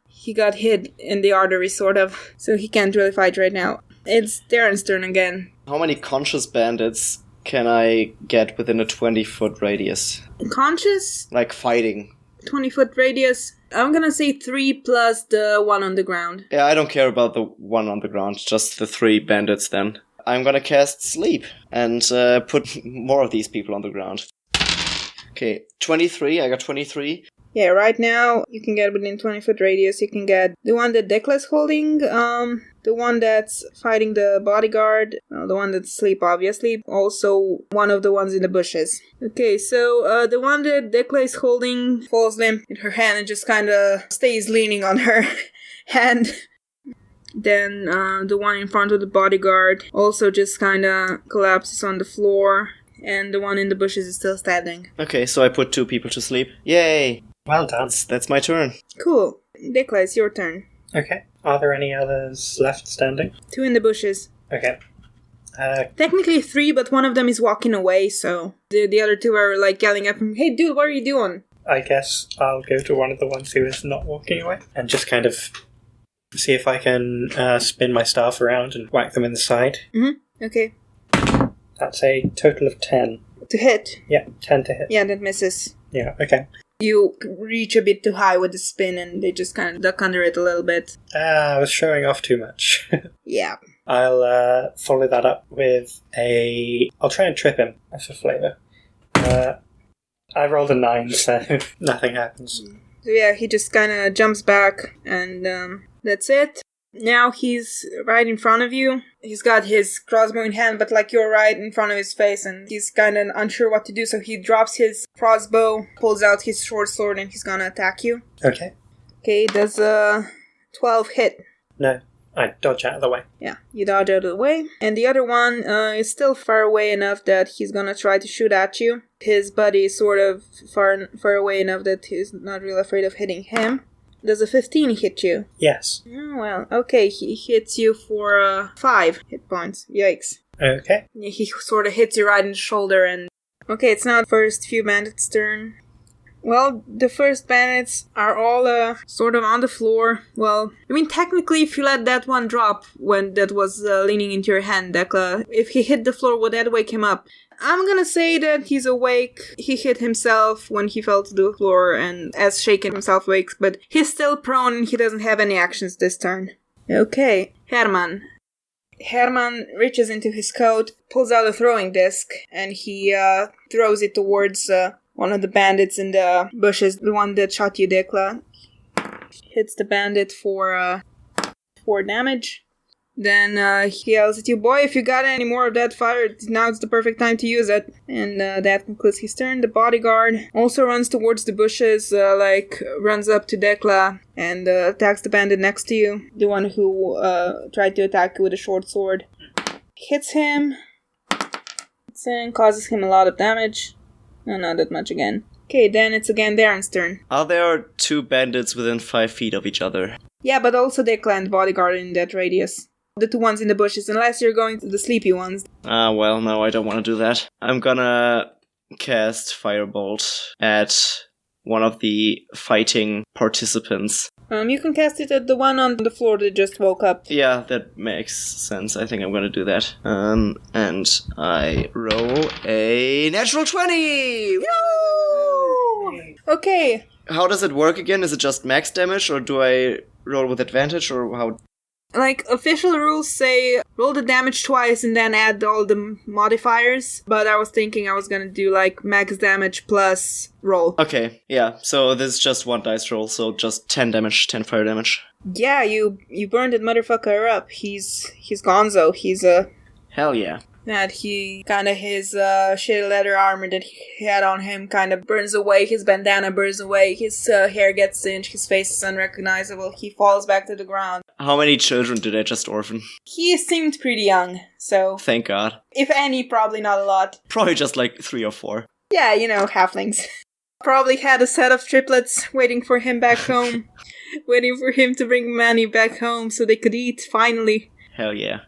He got hit in the artery, sort of, so he can't really fight right now. It's Darren's turn again. How many conscious bandits can I get within a 20-foot radius? Conscious? Like fighting. 20-foot radius? I'm gonna say 3 plus the one on the ground. Yeah, I don't care about the one on the ground, just the 3 bandits then. I'm gonna cast Sleep and put more of these people on the ground. Okay, 23, I got 23. Yeah, right now, you can get within 20-foot radius. You can get the one that Dekla's holding, the one that's fighting the bodyguard, the one that's asleep, obviously. Also, one of the ones in the bushes. Okay, so the one that Dekla is holding falls limp in her hand and just kind of stays leaning on her hand. Then the one in front of the bodyguard also just kind of collapses on the floor. And the one in the bushes is still standing. Okay, so I put 2 people to sleep. Yay! Well done. That's my turn. Cool. Dekla, it's your turn. Okay. Are there any others left standing? 2 in the bushes. Okay. Technically 3, but one of them is walking away, so the other 2 are like yelling at him, "Hey dude, what are you doing?" I guess I'll go to one of the ones who is not walking away and just kind of see if I can spin my staff around and whack them in the side. Mm-hmm. Okay. That's a total of 10. To hit. Yeah, 10 to hit. Yeah, that misses. Yeah, okay. You reach a bit too high with the spin and they just kind of duck under it a little bit. I was showing off too much. Yeah. I'll follow that up with I'll try and trip him, as for flavour. I rolled a 9, so nothing happens. So yeah, he just kind of jumps back and that's it. Now he's right in front of you. He's got his crossbow in hand, but like you're right in front of his face and he's kind of unsure what to do, so he drops his crossbow, pulls out his short sword, and he's gonna attack you. Okay. Okay, does 12 hit? No, I dodge out of the way. Yeah, you dodge out of the way. And the other one is still far away enough that he's gonna try to shoot at you. His buddy is sort of far away enough that he's not really afraid of hitting him. Does a 15 hit you? Yes. Oh, well, okay, he hits you for 5 hit points. Yikes. Okay. He sort of hits you right in the shoulder and... Okay, it's now the first few bandits' turn. Well, the first bandits are all sort of on the floor. Well, I mean, technically, if you let that one drop when that was leaning into your hand, Dekla, if he hit the floor, would that wake him up? I'm gonna say that he's awake. He hit himself when he fell to the floor and as shaken himself wakes, but he's still prone and he doesn't have any actions this turn. Okay, Herman. Herman reaches into his coat, pulls out a throwing disc, and he throws it towards one of the bandits in the bushes, the one that shot you, Dekla. Hits the bandit for 4 damage. Then he yells at you, "Boy, if you got any more of that fire, now's the perfect time to use it." And that concludes his turn. The bodyguard also runs towards the bushes, runs up to Dekla and attacks the bandit next to you. The one who tried to attack you with a short sword. Hits him. Hits him, causes him a lot of damage. No, not that much again. Okay, then it's again Darren's turn. Are there 2 bandits within 5 feet of each other? Yeah, but also Dekla and the bodyguard in that radius. The 2 ones in the bushes, unless you're going to the sleepy ones. Well, no, I don't want to do that. I'm gonna cast Firebolt at one of the fighting participants. You can cast it at the one on the floor that just woke up. Yeah, that makes sense. I think I'm gonna do that. And I roll a natural 20! Woo! Okay. How does it work again? Is it just max damage, or do I roll with advantage, or how? Like, official rules say roll the damage twice and then add all the modifiers, but I was thinking I was gonna do, like, max damage plus roll. Okay, yeah, so this is just 1 dice roll, so just 10 damage, 10 fire damage. Yeah, you burned that motherfucker up. He's gonzo. He's Hell yeah. that his shitty leather armor that he had on him kind of burns away, his bandana burns away, his hair gets singed, his face is unrecognizable, he falls back to the ground. How many children did I just orphan? He seemed pretty young, so... Thank God. If any, probably not a lot. Probably just like 3 or 4. Yeah, halflings. Probably had a set of triplets waiting for him back home. Waiting for him to bring Manny back home so they could eat, finally. Hell yeah.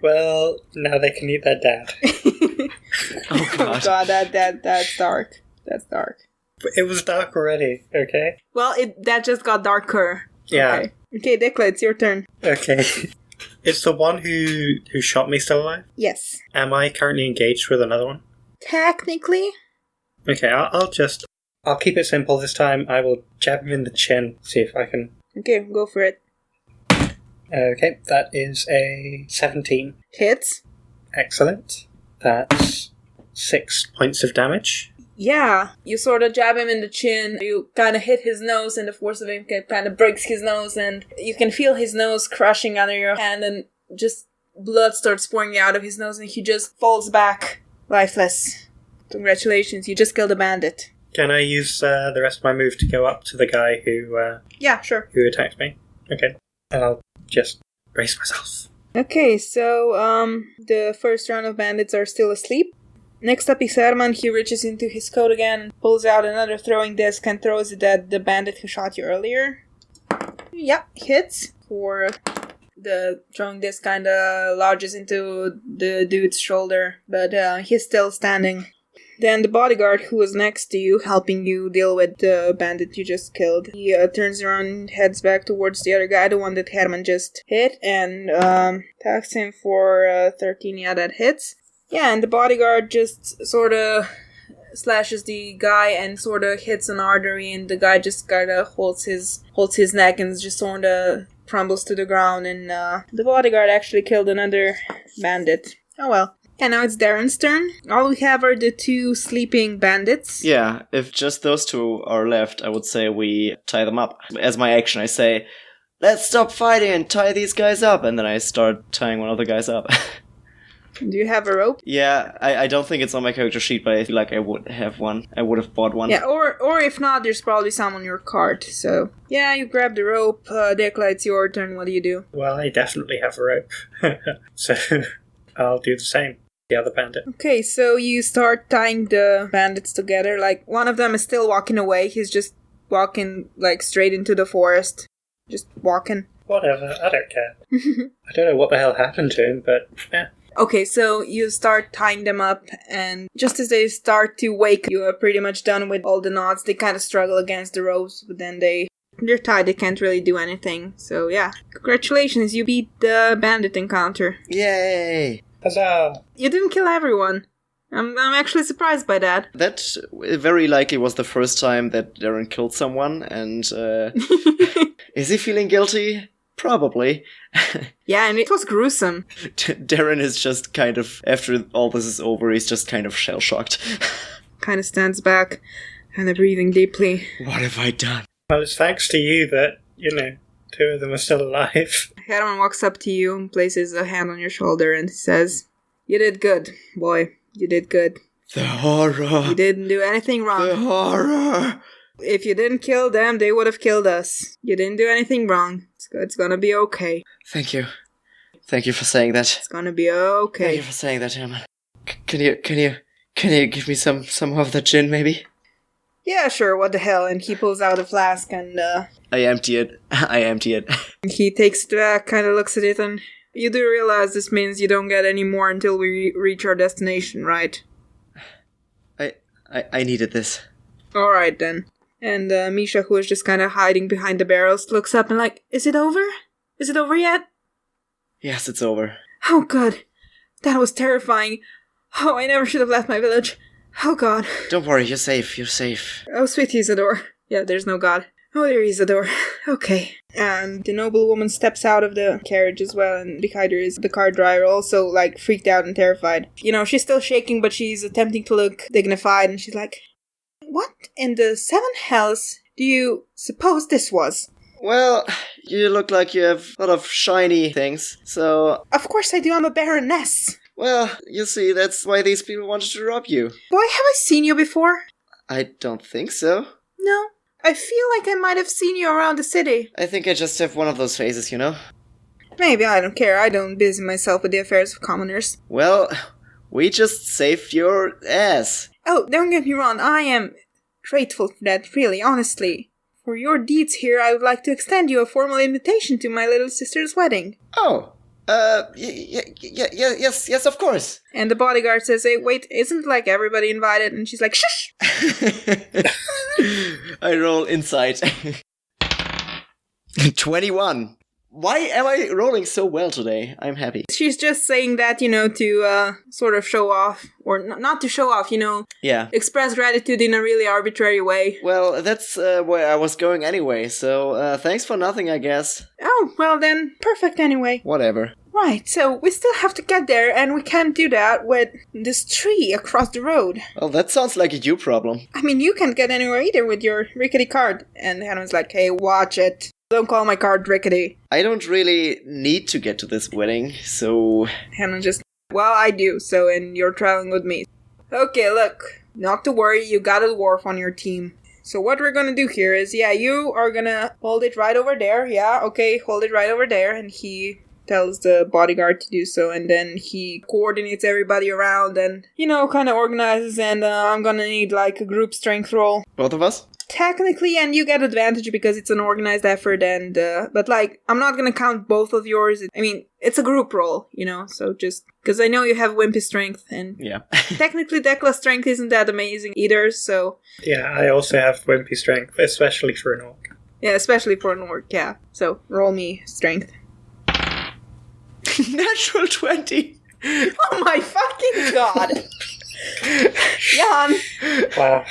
Well, now they can eat their dad. Oh God. Oh God, that's dark. That's dark. It was dark already, okay? Well, that just got darker. Yeah. Okay, Dekla, it's your turn. Okay. Is the one who shot me still alive? Yes. Am I currently engaged with another one? Technically. Okay, I'll keep it simple this time. I will jab him in the chin, see if I can... Okay, go for it. Okay, that is a 17. Hits. Excellent. That's 6 points of damage. Yeah, you sort of jab him in the chin, you kind of hit his nose, and the force of it kind of breaks his nose, and you can feel his nose crushing under your hand, and just blood starts pouring out of his nose, and he just falls back, lifeless. Congratulations, you just killed a bandit. Can I use the rest of my move to go up to the guy who Yeah, sure. who attacked me? Okay. And I'll just brace myself. Okay, so, the first round of bandits are still asleep. Next up is Herman. He reaches into his coat again, pulls out another throwing disc and throws it at the bandit who shot you earlier. Yep, hits for the throwing this kind of lodges into the dude's shoulder, but he's still standing. Then the bodyguard who was next to you, helping you deal with the bandit you just killed, he turns around and heads back towards the other guy, the one that Herman just hit, and attacks him for 13. Yeah, that hits. Yeah, and the bodyguard just sort of slashes the guy and sort of hits an artery, and the guy just kind of holds his neck and just sort of crumbles to the ground, and the bodyguard actually killed another bandit. Oh well. And now it's Darren's turn. All we have are the 2 sleeping bandits. Yeah, if just those 2 are left, I would say we tie them up. As my action, I say, let's stop fighting and tie these guys up. And then I start tying one of the guys up. Do you have a rope? Yeah, I don't think it's on my character sheet, but I feel like I would have one. I would have bought one. Yeah, or if not, there's probably some on your cart. So, yeah, you grab the rope. Dekla, it's your turn. What do you do? Well, I definitely have a rope. So I'll do the same. The other bandit. Okay, so you start tying the bandits together. Like, one of them is still walking away. He's just walking, like, straight into the forest. Just walking. Whatever, I don't care. I don't know what the hell happened to him, but yeah. Okay, so you start tying them up, and just as they start to wake, you are pretty much done with all the knots. They kind of struggle against the ropes, but then they're tied. They can't really do anything. So, yeah. Congratulations, you beat the bandit encounter. Yay! Huzzah! You didn't kill everyone. I'm actually surprised by that. That very likely was the first time that Darren killed someone, and is he feeling guilty? Probably. Yeah, and it was gruesome. Darren is just kind of, after all this is over, he's just kind of shell-shocked. Kind of stands back, kind of breathing deeply. What have I done? Well, it's thanks to you that, 2 of them are still alive. Herman walks up to you and places a hand on your shoulder and says, "You did good, boy. You did good. The horror. You didn't do anything wrong. The horror. If you didn't kill them, they would have killed us. You didn't do anything wrong. It's gonna be okay. Thank you. Thank you for saying that. It's gonna be okay." Thank you for saying that, Herman. Can you give me some of the gin, maybe? Yeah, sure, what the hell. And he pulls out a flask and I empty it. he takes it back, kind of looks at it, and you do realize this means you don't get any more until we reach our destination, right? I needed this. Alright then. And Misha, who is just kind of hiding behind the barrels, looks up and like, "Is it over? Is it over yet?" Yes, it's over. Oh, good. That was terrifying. Oh, I never should have left my village. Oh, God. Don't worry, you're safe. You're safe. Oh, sweet Isidore. Yeah, there's no God. Oh, dear Isidore. Okay. And the noblewoman steps out of the carriage as well, and behind her is the car driver, also, like, freaked out and terrified. She's still shaking, but she's attempting to look dignified, and she's like, "What in the 7 hells do you suppose this was?" Well, you look like you have a lot of shiny things, so... Of course I do, I'm a baroness. Well, you see, that's why these people wanted to rob you. Boy, have I seen you before? I don't think so. No. I feel like I might have seen you around the city. I think I just have one of those faces, Maybe, I don't care. I don't busy myself with the affairs of commoners. Well, we just saved your ass. Oh, don't get me wrong. I am grateful for that, really, honestly. For your deeds here, I would like to extend you a formal invitation to my little sister's wedding. Oh, yes, of course. And the bodyguard says, "Hey, wait, isn't like everybody invited?" And she's like, "Shush!" I roll insight. 21. Why am I rolling so well today? I'm happy. She's just saying that, to sort of show off, or not to show off, Yeah. express gratitude in a really arbitrary way. Well, that's where I was going anyway, so thanks for nothing, I guess. Oh, well then, perfect anyway. Whatever. Right, so we still have to get there, and we can't do that with this tree across the road. Well, that sounds like a you problem. I mean, you can't get anywhere either with your rickety cart. And Hannah's like, "Hey, watch it. Don't call my cart rickety." I don't really need to get to this wedding, so... Hannah just, "Well, I do, and you're traveling with me." "Okay, look, not to worry, you got a dwarf on your team. So what we're gonna do here is, you are gonna hold it right over there. Yeah, okay, hold it right over there." And he tells the bodyguard to do so, and then he coordinates everybody around and, kind of organizes, and I'm gonna need, like, a group strength roll. Both of us? Technically, and you get advantage because it's an organized effort, and but like, I'm not gonna count both of yours. I mean, it's a group roll, so just because I know you have wimpy strength, and Yeah. technically Dekla's strength isn't that amazing either, so... Yeah, I also have wimpy strength, especially for an orc. Yeah, especially for an orc, yeah. So, roll me strength. Natural 20! Oh my fucking god! Jan! Wow.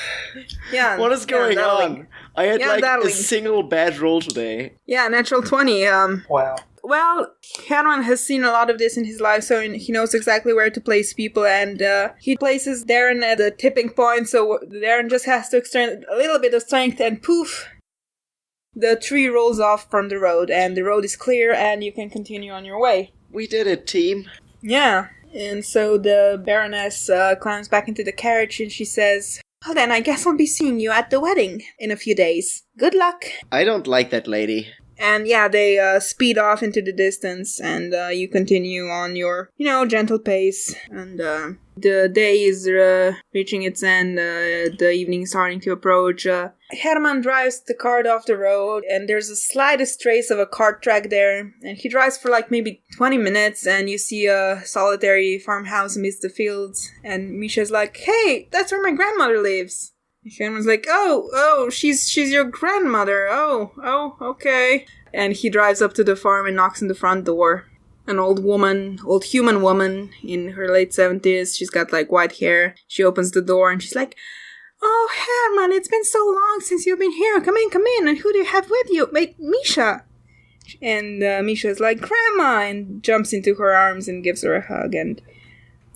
Jan. What is going on? I had a single bad roll today. Yeah, natural 20. Wow. Well, Herman has seen a lot of this in his life, so he knows exactly where to place people, and he places Darryn at the tipping point, so Darryn just has to extend a little bit of strength, and poof! The tree rolls off from the road, and the road is clear, and you can continue on your way. We did it, team. Yeah, and so the Baroness climbs back into the carriage, and she says, "Well then, I guess I'll be seeing you at the wedding in a few days. Good luck." I don't like that lady. And yeah, they speed off into the distance, and you continue on your, gentle pace. And the day is reaching its end, the evening is starting to approach. Herman drives the cart off the road, and there's the slightest trace of a cart track there. And he drives for like maybe 20 minutes, and you see a solitary farmhouse amidst the fields. And Misha's like, "Hey, that's where my grandmother lives." Herman's like, oh, she's your grandmother. Oh, okay. And he drives up to the farm and knocks on the front door. An old human woman in her late 70s. She's got like white hair. She opens the door and she's like, "Oh, Herman, it's been so long since you've been here. Come in. And who do you have with you?" "Misha." And Misha's like, "Grandma," and jumps into her arms and gives her a hug. And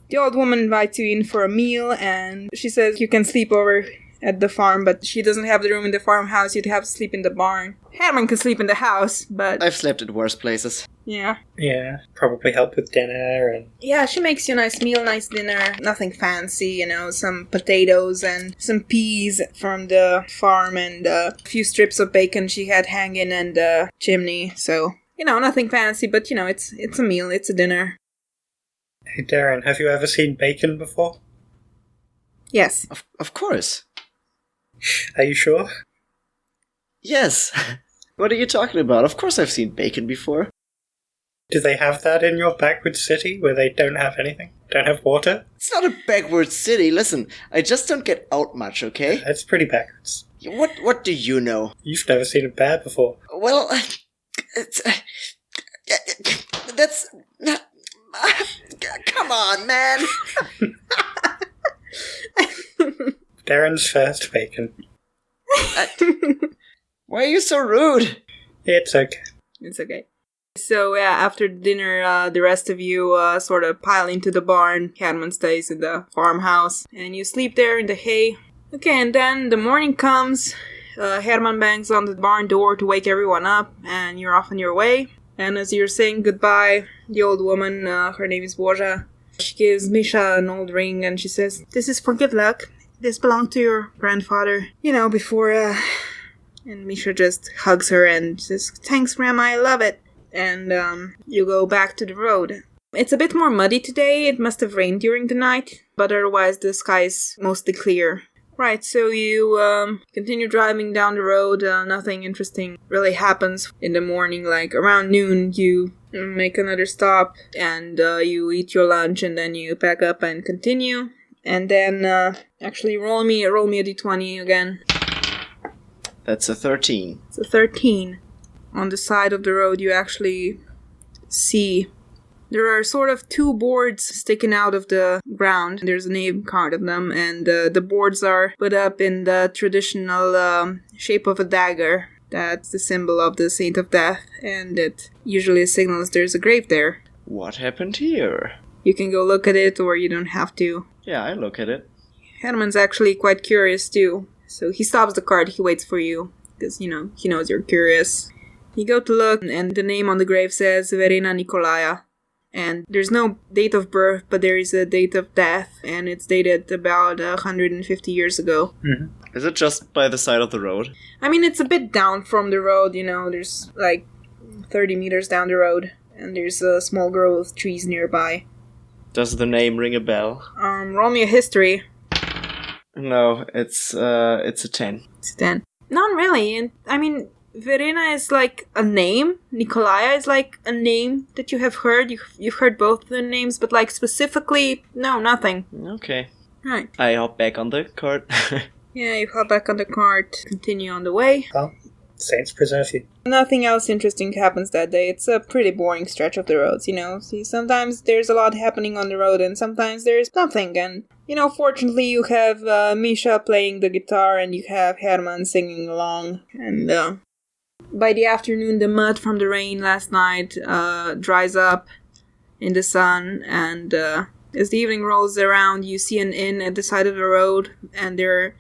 the old woman invites you in for a meal, and she says you can sleep over at the farm, but she doesn't have the room in the farmhouse. You'd have to sleep in the barn. Herman can sleep in the house, but... I've slept at worse places. Yeah. Yeah, probably help with dinner and... Yeah, she makes you a nice meal, nice dinner. Nothing fancy, some potatoes and some peas from the farm and a few strips of bacon she had hanging in the chimney. So, nothing fancy, but, it's a meal, it's a dinner. Hey, Darryn, have you ever seen bacon before? Yes. Of course. Are you sure? Yes. What are you talking about? Of course I've seen bacon before. Do they have that in your backwoods city where they don't have anything? Don't have water? It's not a backwoods city. Listen, I just don't get out much, okay? It's pretty backwards. What do you know? You've never seen a bear before. Well, it's... that's... not... Come on, man! Darren's first bacon. Why are you so rude? It's okay. It's okay. So, yeah, after dinner, the rest of you sort of pile into the barn. Herman stays in the farmhouse, and you sleep there in the hay. Okay, and then the morning comes. Herman bangs on the barn door to wake everyone up, and you're off on your way. And as you're saying goodbye, the old woman, her name is Borja, she gives Misha an old ring, and she says, "This is for good luck. This belonged to your grandfather, before, And Misha just hugs her and says, "Thanks, Grandma, I love it." And, you go back to the road. It's a bit more muddy today. It must have rained during the night, but otherwise the sky is mostly clear. Right, so you, continue driving down the road. Nothing interesting really happens in the morning. Like, around noon, you make another stop, and, you eat your lunch, and then you pack up and continue. And then, actually, roll me a d20 again. That's a 13. It's a 13. On the side of the road, you actually see there are sort of two boards sticking out of the ground. There's a name card of them, and the boards are put up in the traditional shape of a dagger. That's the symbol of the Saint of Death, and it usually signals there's a grave there. What happened here? You can go look at it, or you don't have to. Yeah, I look at it. Herman's actually quite curious, too. So he stops the cart, he waits for you, because, he knows you're curious. You go to look, and the name on the grave says Verena Nikolaya. And there's no date of birth, but there is a date of death, and it's dated about 150 years ago. Mm-hmm. Is it just by the side of the road? I mean, it's a bit down from the road, there's like 30 meters down the road, and there's a small grove of trees nearby. Does the name ring a bell? Roll me a history. No, it's a 10. It's a 10. Not really. And I mean, Verena is like a name. Nikolaya is like a name that you have heard. You've heard both the names, but like specifically, no, nothing. Okay. Right. I hop back on the cart. Yeah, you hop back on the cart, continue on the way. Well, saints preserve you. Nothing else interesting happens that day. It's a pretty boring stretch of the roads, you know. See, sometimes there's a lot happening on the road, and sometimes there's nothing. And, you know, fortunately you have Misha playing the guitar, and you have Herman singing along. And by the afternoon, the mud from the rain last night dries up in the sun, and as the evening rolls around, you see an inn at the side of the road, and there are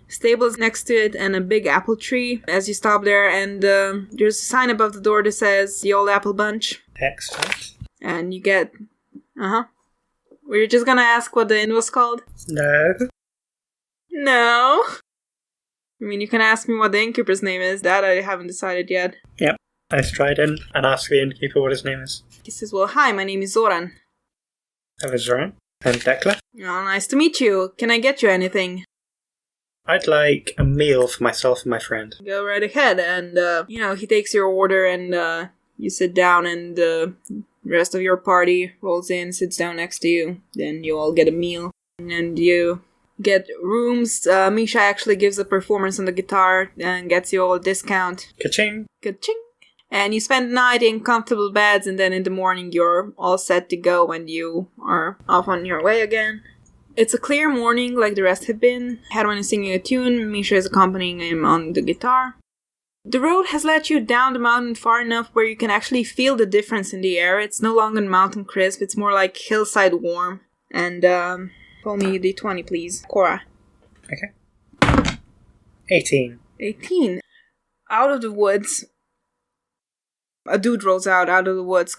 stables next to it and a big apple tree as you stop there, and there's a sign above the door that says the Old Apple Bunch. Excellent. And you get... Were you just gonna ask what the inn was called? No. No? I mean, you can ask me what the innkeeper's name is. That I haven't decided yet. Yep. I stride in and ask the innkeeper what his name is. He says, well, hi, my name is Zoran. I was Zoran. And Dekla. Oh, nice to meet you. Can I get you anything? I'd like a meal for myself and my friend. Go right ahead, and, he takes your order, and, you sit down, and the rest of your party rolls in, sits down next to you. Then you all get a meal, and you get rooms. Misha actually gives a performance on the guitar, and gets you all a discount. Ka-ching! Ka-ching! And you spend the night in comfortable beds, and then in the morning you're all set to go, and you are off on your way again. It's a clear morning, like the rest have been. Herman is singing a tune, Misha is accompanying him on the guitar. The road has led you down the mountain far enough where you can actually feel the difference in the air. It's no longer mountain crisp, it's more like hillside warm. And, roll me d20, please. Cora. Okay. 18. 18. Out of the woods, a dude rolls out of the woods,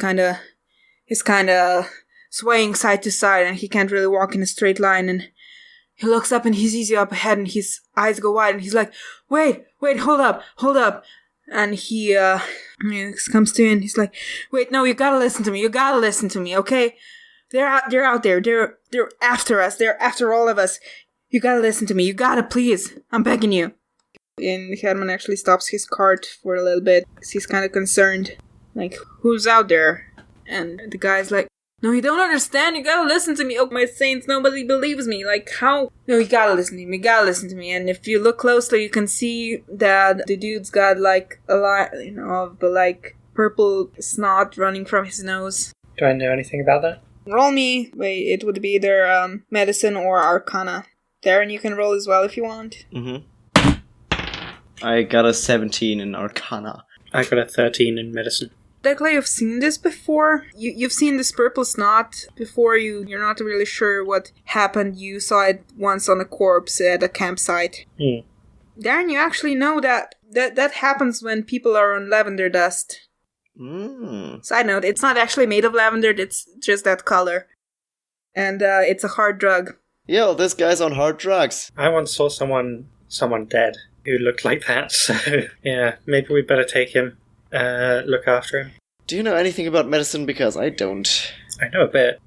he's kinda swaying side to side, and he can't really walk in a straight line, and he looks up and he sees you up ahead, and his eyes go wide, and he's like, wait, hold up, and he comes to you, and he's like, wait, no, you gotta listen to me, okay? They're out there, they're after us, they're after all of us, you gotta listen to me, you gotta, please, I'm begging you. And Herman actually stops his cart for a little bit, because he's kinda concerned, like, who's out there? And the guy's like, no, you don't understand, you gotta listen to me. Oh, my saints, nobody believes me. Like, how? No, you gotta listen to me, And if you look closely, you can see that the dude's got, like, a lot, of, like, purple snot running from his nose. Do I know anything about that? Roll me. Wait, it would be either, medicine or arcana. Darren, you can roll as well if you want. Mm-hmm. I got a 17 in arcana. I got a 13 in medicine. Dekla, you've seen this before. You've seen this purple snot before. You're not really sure what happened. You saw it once on a corpse at a campsite. Darren, you actually know that happens when people are on lavender dust. Side note, it's not actually made of lavender, it's just that color. And it's a hard drug. Yo, this guy's on hard drugs. I once saw someone dead who looked like that, so yeah, maybe we'd better take him. Look after him. Do you know anything about medicine? Because I don't. I know a bit.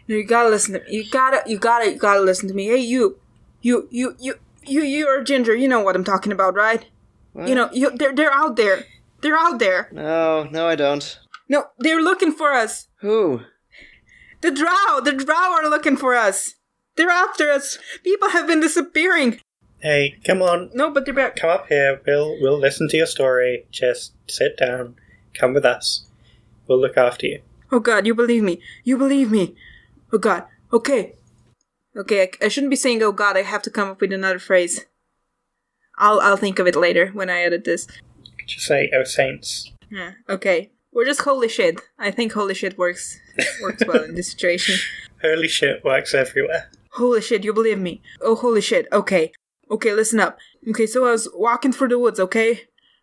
No, you gotta listen to me. You gotta listen to me. Hey, you're Ginger. You know what I'm talking about, right? What? You know, they're out there. They're out there. No, I don't. No, they're looking for us. Who? The drow are looking for us. They're after us. People have been disappearing. Hey, come on. No, but they're back. Come up here. We'll listen to your story. Just sit down. Come with us. We'll look after you. Oh God, you believe me. Oh God. Okay, I shouldn't be saying oh God. I have to come up with another phrase. I'll think of it later when I edit this. Could you say oh saints? Yeah, okay. We're just holy shit. I think holy shit works well in this situation. Holy shit works everywhere. Holy shit, you believe me. Oh, holy shit. Okay, listen up. Okay, so I was walking through the woods, okay?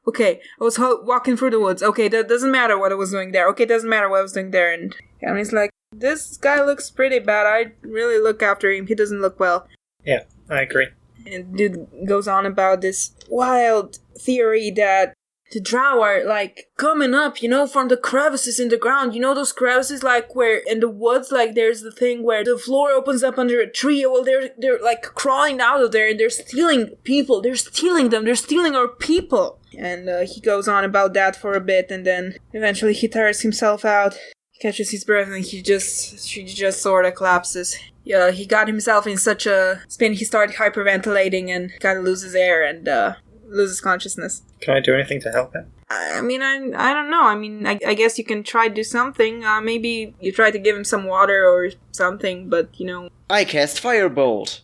I was walking through the woods. Okay, that doesn't matter what I was doing there. Okay, doesn't matter what I was doing there. And he's like, this guy looks pretty bad. I'd really look after him. He doesn't look well. Yeah, I agree. And dude goes on about this wild theory that the drow are, like, coming up, you know, from the crevices in the ground. You know those crevices, like, where in the woods, like, there's the thing where the floor opens up under a tree. Well, they're like, crawling out of there, and they're stealing people. They're stealing them. They're stealing our people. And he goes on about that for a bit, and then eventually he tires himself out. He catches his breath, and she just sort of collapses. Yeah, he got himself in such a spin, he started hyperventilating and kind of loses air and loses consciousness. Can I do anything to help him? I mean, I don't know. I mean, I guess you can try to do something. Maybe you try to give him some water or something, but, you know... I cast Firebolt.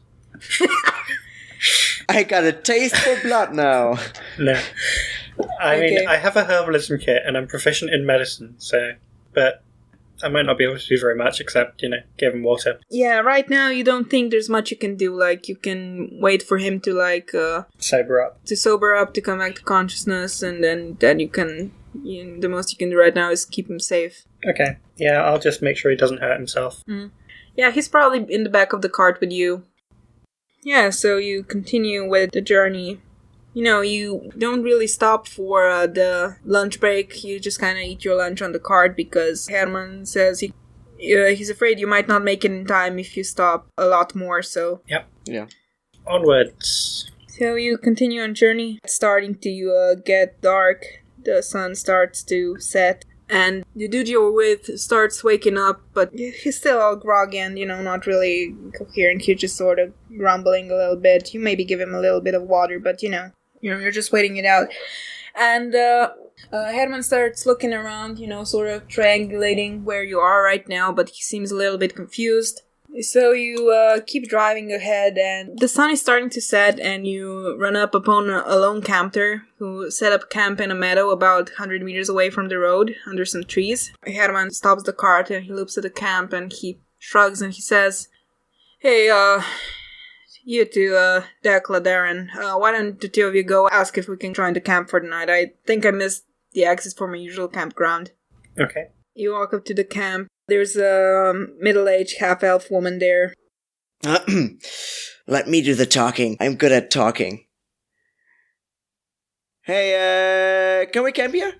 I got a taste for blood now. No. I mean, I have a herbalism kit and I'm proficient in medicine, so... But I might not be able to do very much except, you know, give him water. Yeah, right now you don't think there's much you can do. Like, you can wait for him to, like... sober up. To sober up, to come back to consciousness, and then you can... the most you can do right now is keep him safe. Okay. Yeah, I'll just make sure he doesn't hurt himself. Yeah, he's probably in the back of the cart with you. Yeah, so you continue with the journey. You know, you don't really stop for the lunch break. You just kind of eat your lunch on the cart because Herman says he's afraid you might not make it in time if you stop a lot more, so... Yep. Yeah. Onwards. So you continue on journey. It's starting to get dark. The sun starts to set. And the dude you're with starts waking up, but he's still all groggy and, you know, not really coherent. He's just sort of grumbling a little bit. You maybe give him a little bit of water, but, you're just waiting it out. And Herman starts looking around, sort of triangulating where you are right now, but he seems a little bit confused. So you keep driving ahead, and the sun is starting to set, and you run up upon a lone camper who set up camp in a meadow about 100 meters away from the road, under some trees. Herman stops the cart, and he looks at the camp, and he shrugs, and he says, "Hey, you two, Dekla, Darryn, why don't the two of you go ask if we can join the camp for the night? I think I missed the access for my usual campground." Okay. You walk up to the camp. There's a middle-aged half-elf woman there. Let me do the talking. I'm good at talking. Hey, can we camp here?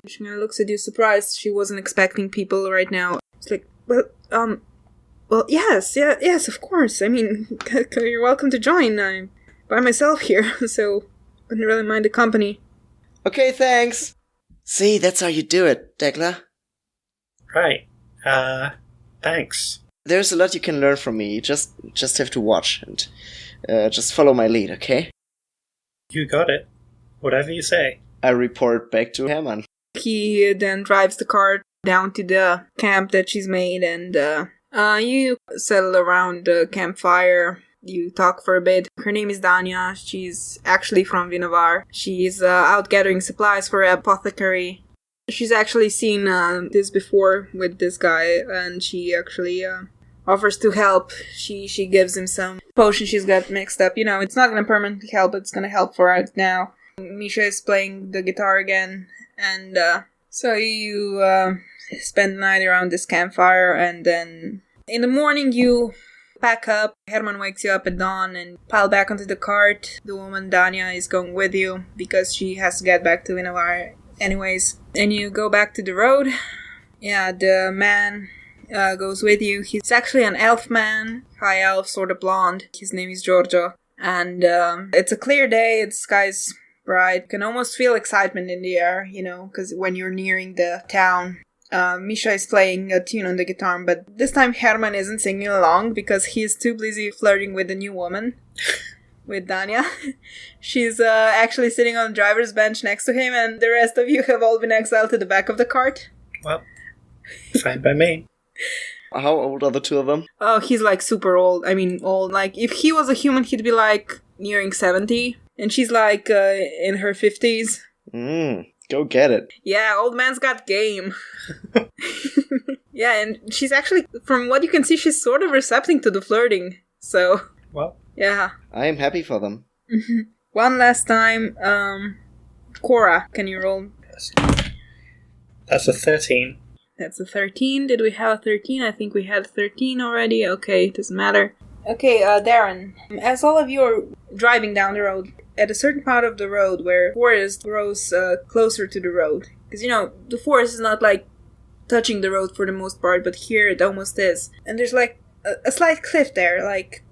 She kind of looks at you surprised. She wasn't expecting people right now. It's like, well, yes, of course. I mean, you're welcome to join. I'm by myself here, so wouldn't really mind the company. Okay, thanks. See, that's how you do it, Dekla. Right. Thanks. There's a lot you can learn from me. You just have to watch and just follow my lead, okay? You got it. Whatever you say. I report back to Herman. He then drives the cart down to the camp that she's made, and you settle around the campfire. You talk for a bit. Her name is Danya. She's actually from Vinavar. She's out gathering supplies for an apothecary. She's actually seen this before with this guy, and she actually offers to help. She gives him some potion she's got mixed up. It's not going to permanently help, but it's going to help for right now. Misha is playing the guitar again, and so you spend the night around this campfire, and then in the morning you pack up. Herman wakes you up at dawn and pile back onto the cart. The woman, Danya, is going with you because she has to get back to Vinavar anyways. And you go back to the road. Yeah, the man goes with you. He's actually an elf man, high elf, sort of blonde. His name is Giorgio. And it's a clear day, the sky's bright. You can almost feel excitement in the air, because when you're nearing the town. Misha is playing a tune on the guitar, but this time Herman isn't singing along because he's too busy flirting with the new woman. With Danya. She's actually sitting on the driver's bench next to him, and the rest of you have all been exiled to the back of the cart. Well, fine by me. How old are the two of them? Oh, he's like super old. I mean, old. Like, if he was a human, he'd be like nearing 70. And she's like in her 50s. Go get it. Yeah, old man's got game. Yeah, and she's actually, from what you can see, she's sort of receptive to the flirting. So... Well... Yeah. I am happy for them. One last time, Cora, can you roll? That's a 13. That's a 13. Did we have a 13? I think we had 13 already. Okay, doesn't matter. Okay, Darryn, as all of you are driving down the road, at a certain part of the road where forest grows closer to the road. Because, the forest is not like touching the road for the most part, but here it almost is. And there's like a slight cliff there, like,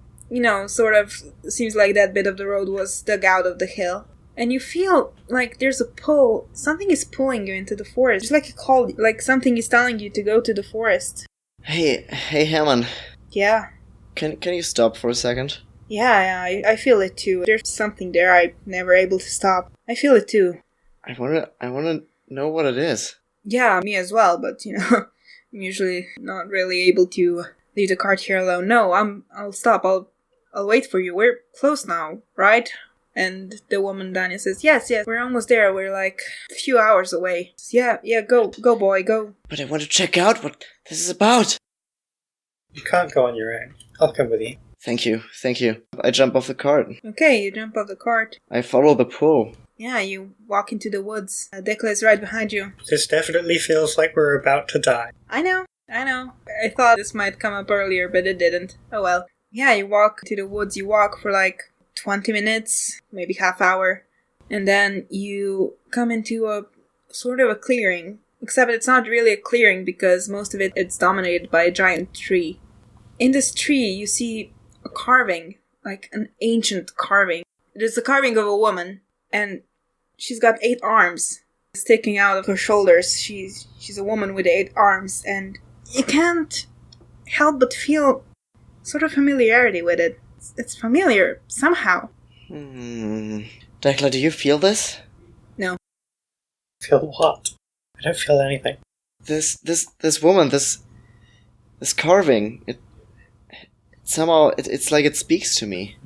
sort of seems like that bit of the road was dug out of the hill. And you feel like there's a pull. Something is pulling you into the forest. Just like a call, like something is telling you to go to the forest. Hey, Hammond. Yeah. Can you stop for a second? Yeah, I feel it too. There's something there I'm never able to stop. I feel it too. I wanna know what it is. Yeah, me as well, but I'm usually not really able to leave the cart here alone. No, I'll stop. I'll wait for you. We're close now, right? And the woman Danya says, yes, we're almost there. We're like a few hours away. Yeah, go boy, go. But I want to check out what this is about. You can't go on your own. I'll come with you. Thank you. I jump off the cart. Okay, you jump off the cart. I follow the pull. Yeah, you walk into the woods. Dekla is right behind you. This definitely feels like we're about to die. I know. I thought this might come up earlier, but it didn't. Oh well. Yeah, you walk to the woods. You walk for like 20 minutes, maybe half hour. And then you come into a sort of a clearing. Except it's not really a clearing because most of it's dominated by a giant tree. In this tree, you see a carving, like an ancient carving. It is the carving of a woman, and she's got 8 arms sticking out of her shoulders. She's a woman with 8 arms, and you can't help but feel sort of familiarity with it. It's familiar, somehow. Dekla, do you feel this? No. Feel what? I don't feel anything. This woman, this carving, it's like it speaks to me.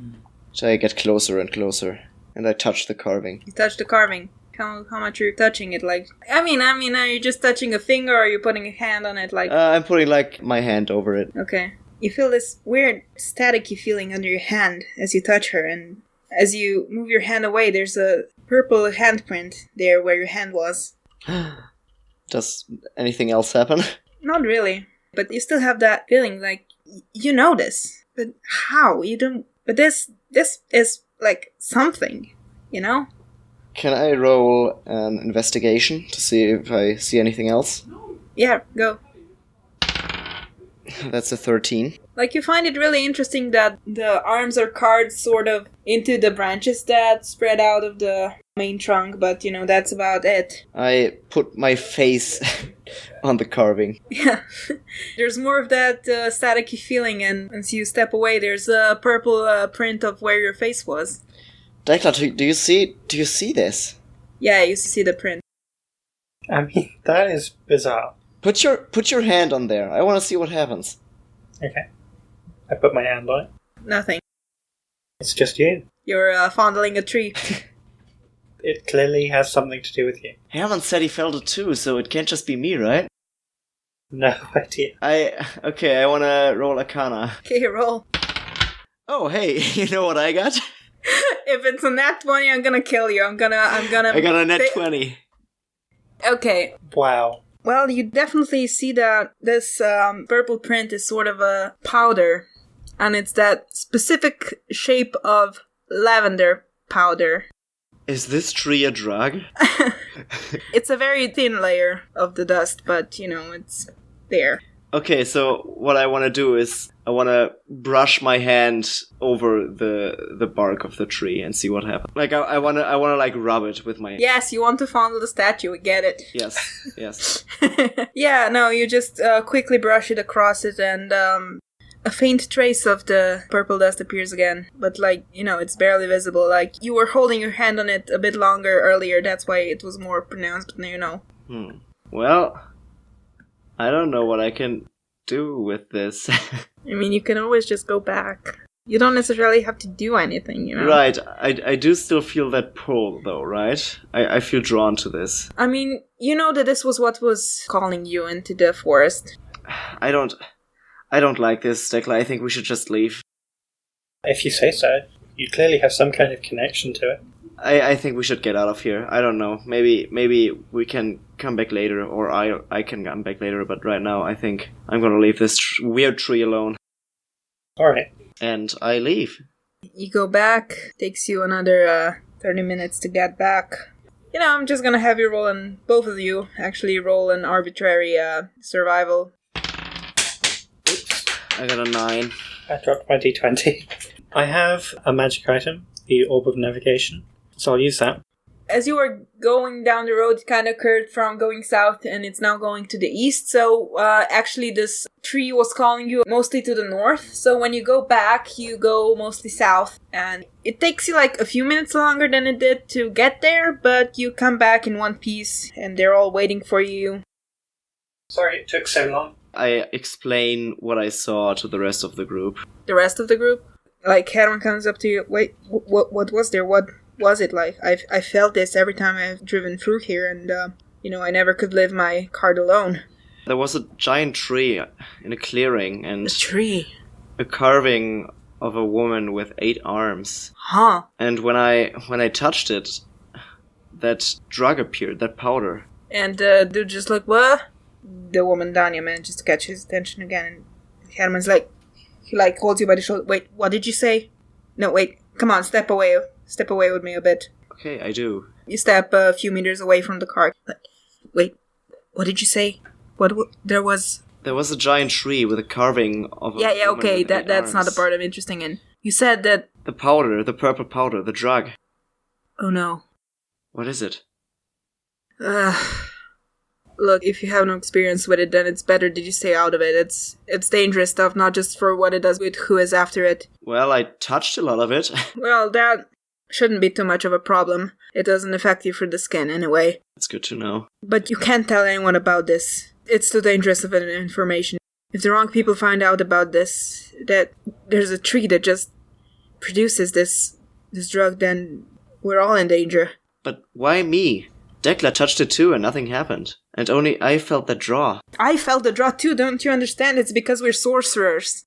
So I get closer and closer, and I touch the carving. You touch the carving. How much are you touching it? Like, I mean, are you just touching a finger, or are you putting a hand on it? Like, I'm putting like my hand over it. Okay. You feel this weird staticky feeling under your hand as you touch her, and as you move your hand away, there's a purple handprint there where your hand was. Does anything else happen? Not really, but you still have that feeling like you know this, but how? You don't. But this is like something, Can I roll an investigation to see if I see anything else? Yeah, go. That's a 13. Like, you find it really interesting that the arms are carved sort of into the branches that spread out of the main trunk, but, that's about it. I put my face on the carving. Yeah. There's more of that staticky feeling, and as you step away, there's a purple print of where your face was. Dekla, do you see this? Yeah, you see the print. I mean, that is bizarre. Put your hand on there. I want to see what happens. Okay. I put my hand on it. Nothing. It's just you. You're fondling a tree. It clearly has something to do with you. Hammond said he felt it too, so it can't just be me, right? No idea. I want to roll Arcana. Okay, roll. Oh, hey, you know what I got? If it's a nat 20, I'm gonna kill you. I got a nat 20. Okay. Wow. Well, you definitely see that this purple print is sort of a powder, and it's that specific shape of lavender powder. Is this tree a drug? It's a very thin layer of the dust, but, it's there. Okay, so what I want to do is I want to brush my hand over the bark of the tree and see what happens. Like I want to like rub it with my. Yes, you want to fondle the statue. We get it. Yes. Yeah, no, you just quickly brush it across it, and a faint trace of the purple dust appears again. But it's barely visible. Like, you were holding your hand on it a bit longer earlier. That's why it was more pronounced. Well, I don't know what I can do with this. I mean, you can always just go back. You don't necessarily have to do anything, Right, I do still feel that pull, though, right? I feel drawn to this. I mean, that this was what was calling you into the forest. I don't like this, Dekla. I think we should just leave. If you say so. You clearly have some kind of connection to it. I think we should get out of here. I don't know. Maybe we can come back later, or I can come back later, but right now I think I'm gonna leave this weird tree alone. Alright. And I leave. You go back, takes you another 30 minutes to get back. I'm just gonna have you both of you actually roll an arbitrary survival. Oops, I got a 9. I dropped my d20. I have a magic item, the Orb of Navigation, so I'll use that. As you were going down the road, it kind of curved from going south and it's now going to the east. So actually this tree was calling you mostly to the north. So when you go back, you go mostly south. And it takes you like a few minutes longer than it did to get there. But you come back in one piece and they're all waiting for you. Sorry it took so long. I explain what I saw to the rest of the group. The rest of the group? Like Herman comes up to you. Wait, what was there? What was it like? I felt this every time I've driven through here, and I never could leave my cart alone. There was a giant tree in a clearing, and A tree? a carving of a woman with 8 arms. Huh. And when I touched it, that drug appeared, that powder. And dude just like, what? The woman Danya manages to catch his attention again, and Herman's like, he like holds you by the shoulder. Wait, what did you say? No, wait, come on, step away. Step away with me a bit. Okay, I do. You step a few meters away from the car. Wait, what did you say? There was a giant tree with a carving of a Yeah, woman okay, with 8 that's not the arms. part I'm interested in. You said that... The powder, the purple powder, the drug. Oh no. What is it? Look, if you have no experience with it, then it's better that you stay out of it. It's dangerous stuff, not just for what it does with who is after it. Well, I touched a lot of it. Well, that shouldn't be too much of a problem. It doesn't affect you for the skin anyway. That's good to know. But you can't tell anyone about this. It's too dangerous of an information. If the wrong people find out about this, that there's a tree that just produces this drug, then we're all in danger. But why me? Dekla touched it too and nothing happened. And only I felt that draw. I felt the draw too, don't you understand? It's because we're sorcerers.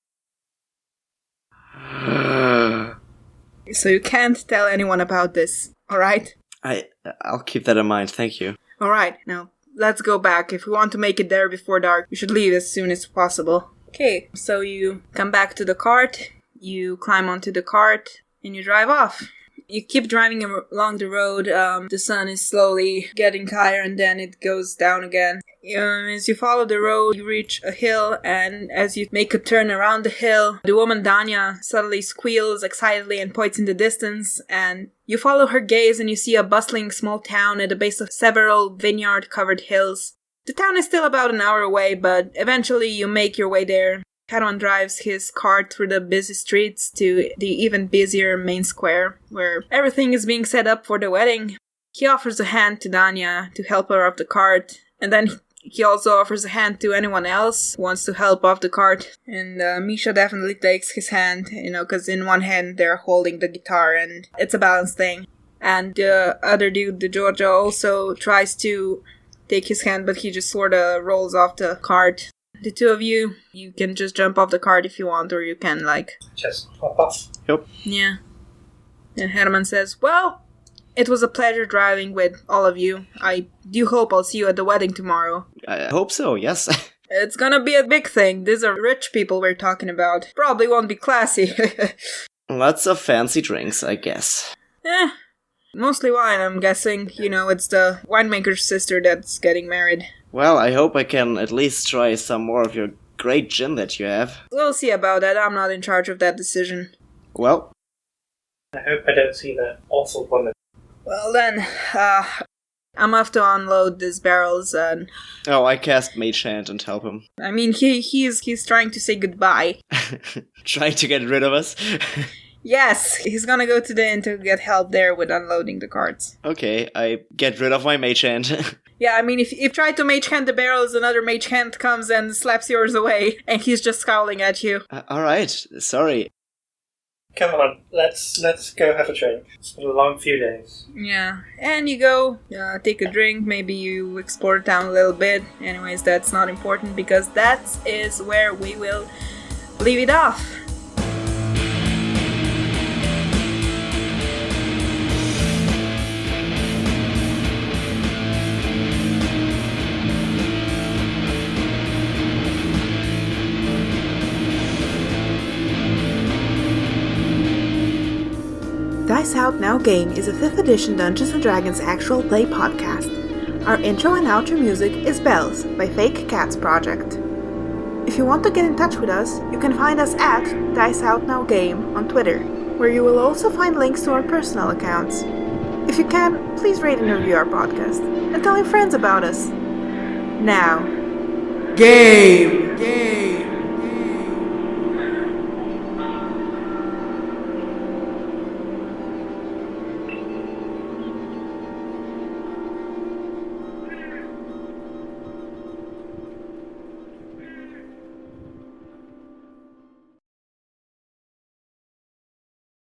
So you can't tell anyone about this, alright? I'll keep that in mind, thank you. Alright, now, let's go back. If we want to make it there before dark, we should leave as soon as possible. Okay, so you come back to the cart, you climb onto the cart, and you drive off. You keep driving along the road, the sun is slowly getting higher and then it goes down again. As you follow the road, you reach a hill, and as you make a turn around the hill, the woman Danya suddenly squeals excitedly and points in the distance, and you follow her gaze and you see a bustling small town at the base of several vineyard-covered hills. The town is still about an hour away, but eventually you make your way there. Herman drives his cart through the busy streets to the even busier main square, where everything is being set up for the wedding. He offers a hand to Danya to help her off the cart, and then he also offers a hand to anyone else who wants to help off the cart. And Misha definitely takes his hand, because in one hand they're holding the guitar, and it's a balance thing. And the other dude, the Georgia, also tries to take his hand, but he just sort of rolls off the cart. The two of you can just jump off the cart if you want, or you can, Just hop off. Yep. Yeah. And Herman says, well, it was a pleasure driving with all of you. I do hope I'll see you at the wedding tomorrow. I hope so, yes. It's gonna be a big thing. These are rich people we're talking about. Probably won't be classy. Lots of fancy drinks, I guess. Mostly wine, I'm guessing. It's the winemaker's sister that's getting married. Well, I hope I can at least try some more of your great gin that you have. We'll see about that. I'm not in charge of that decision. Well, I hope I don't see that awful woman. Well then, I'm off to unload these barrels, and... Oh, I cast Mage Hand and help him. I mean, he's trying to say goodbye. Trying to get rid of us? Yes, he's gonna go to the inn to get help there with unloading the carts. Okay, I get rid of my Mage Hand. Yeah, I mean, if you try to mage hand the barrels, another mage hand comes and slaps yours away, and he's just scowling at you. Alright, sorry. Come on, let's go have a drink. It's been a long few days. Yeah, and you go, take a drink, maybe you explore town a little bit. Anyways, that's not important because that is where we will leave it off. Dice Out Now Game is a 5th edition Dungeons & Dragons actual play podcast. Our intro and outro music is Bells by Fake Cats Project. If you want to get in touch with us, you can find us at Dice Out Now Game on Twitter, where you will also find links to our personal accounts. If you can, please rate and review our podcast, and tell your friends about us. Now, game!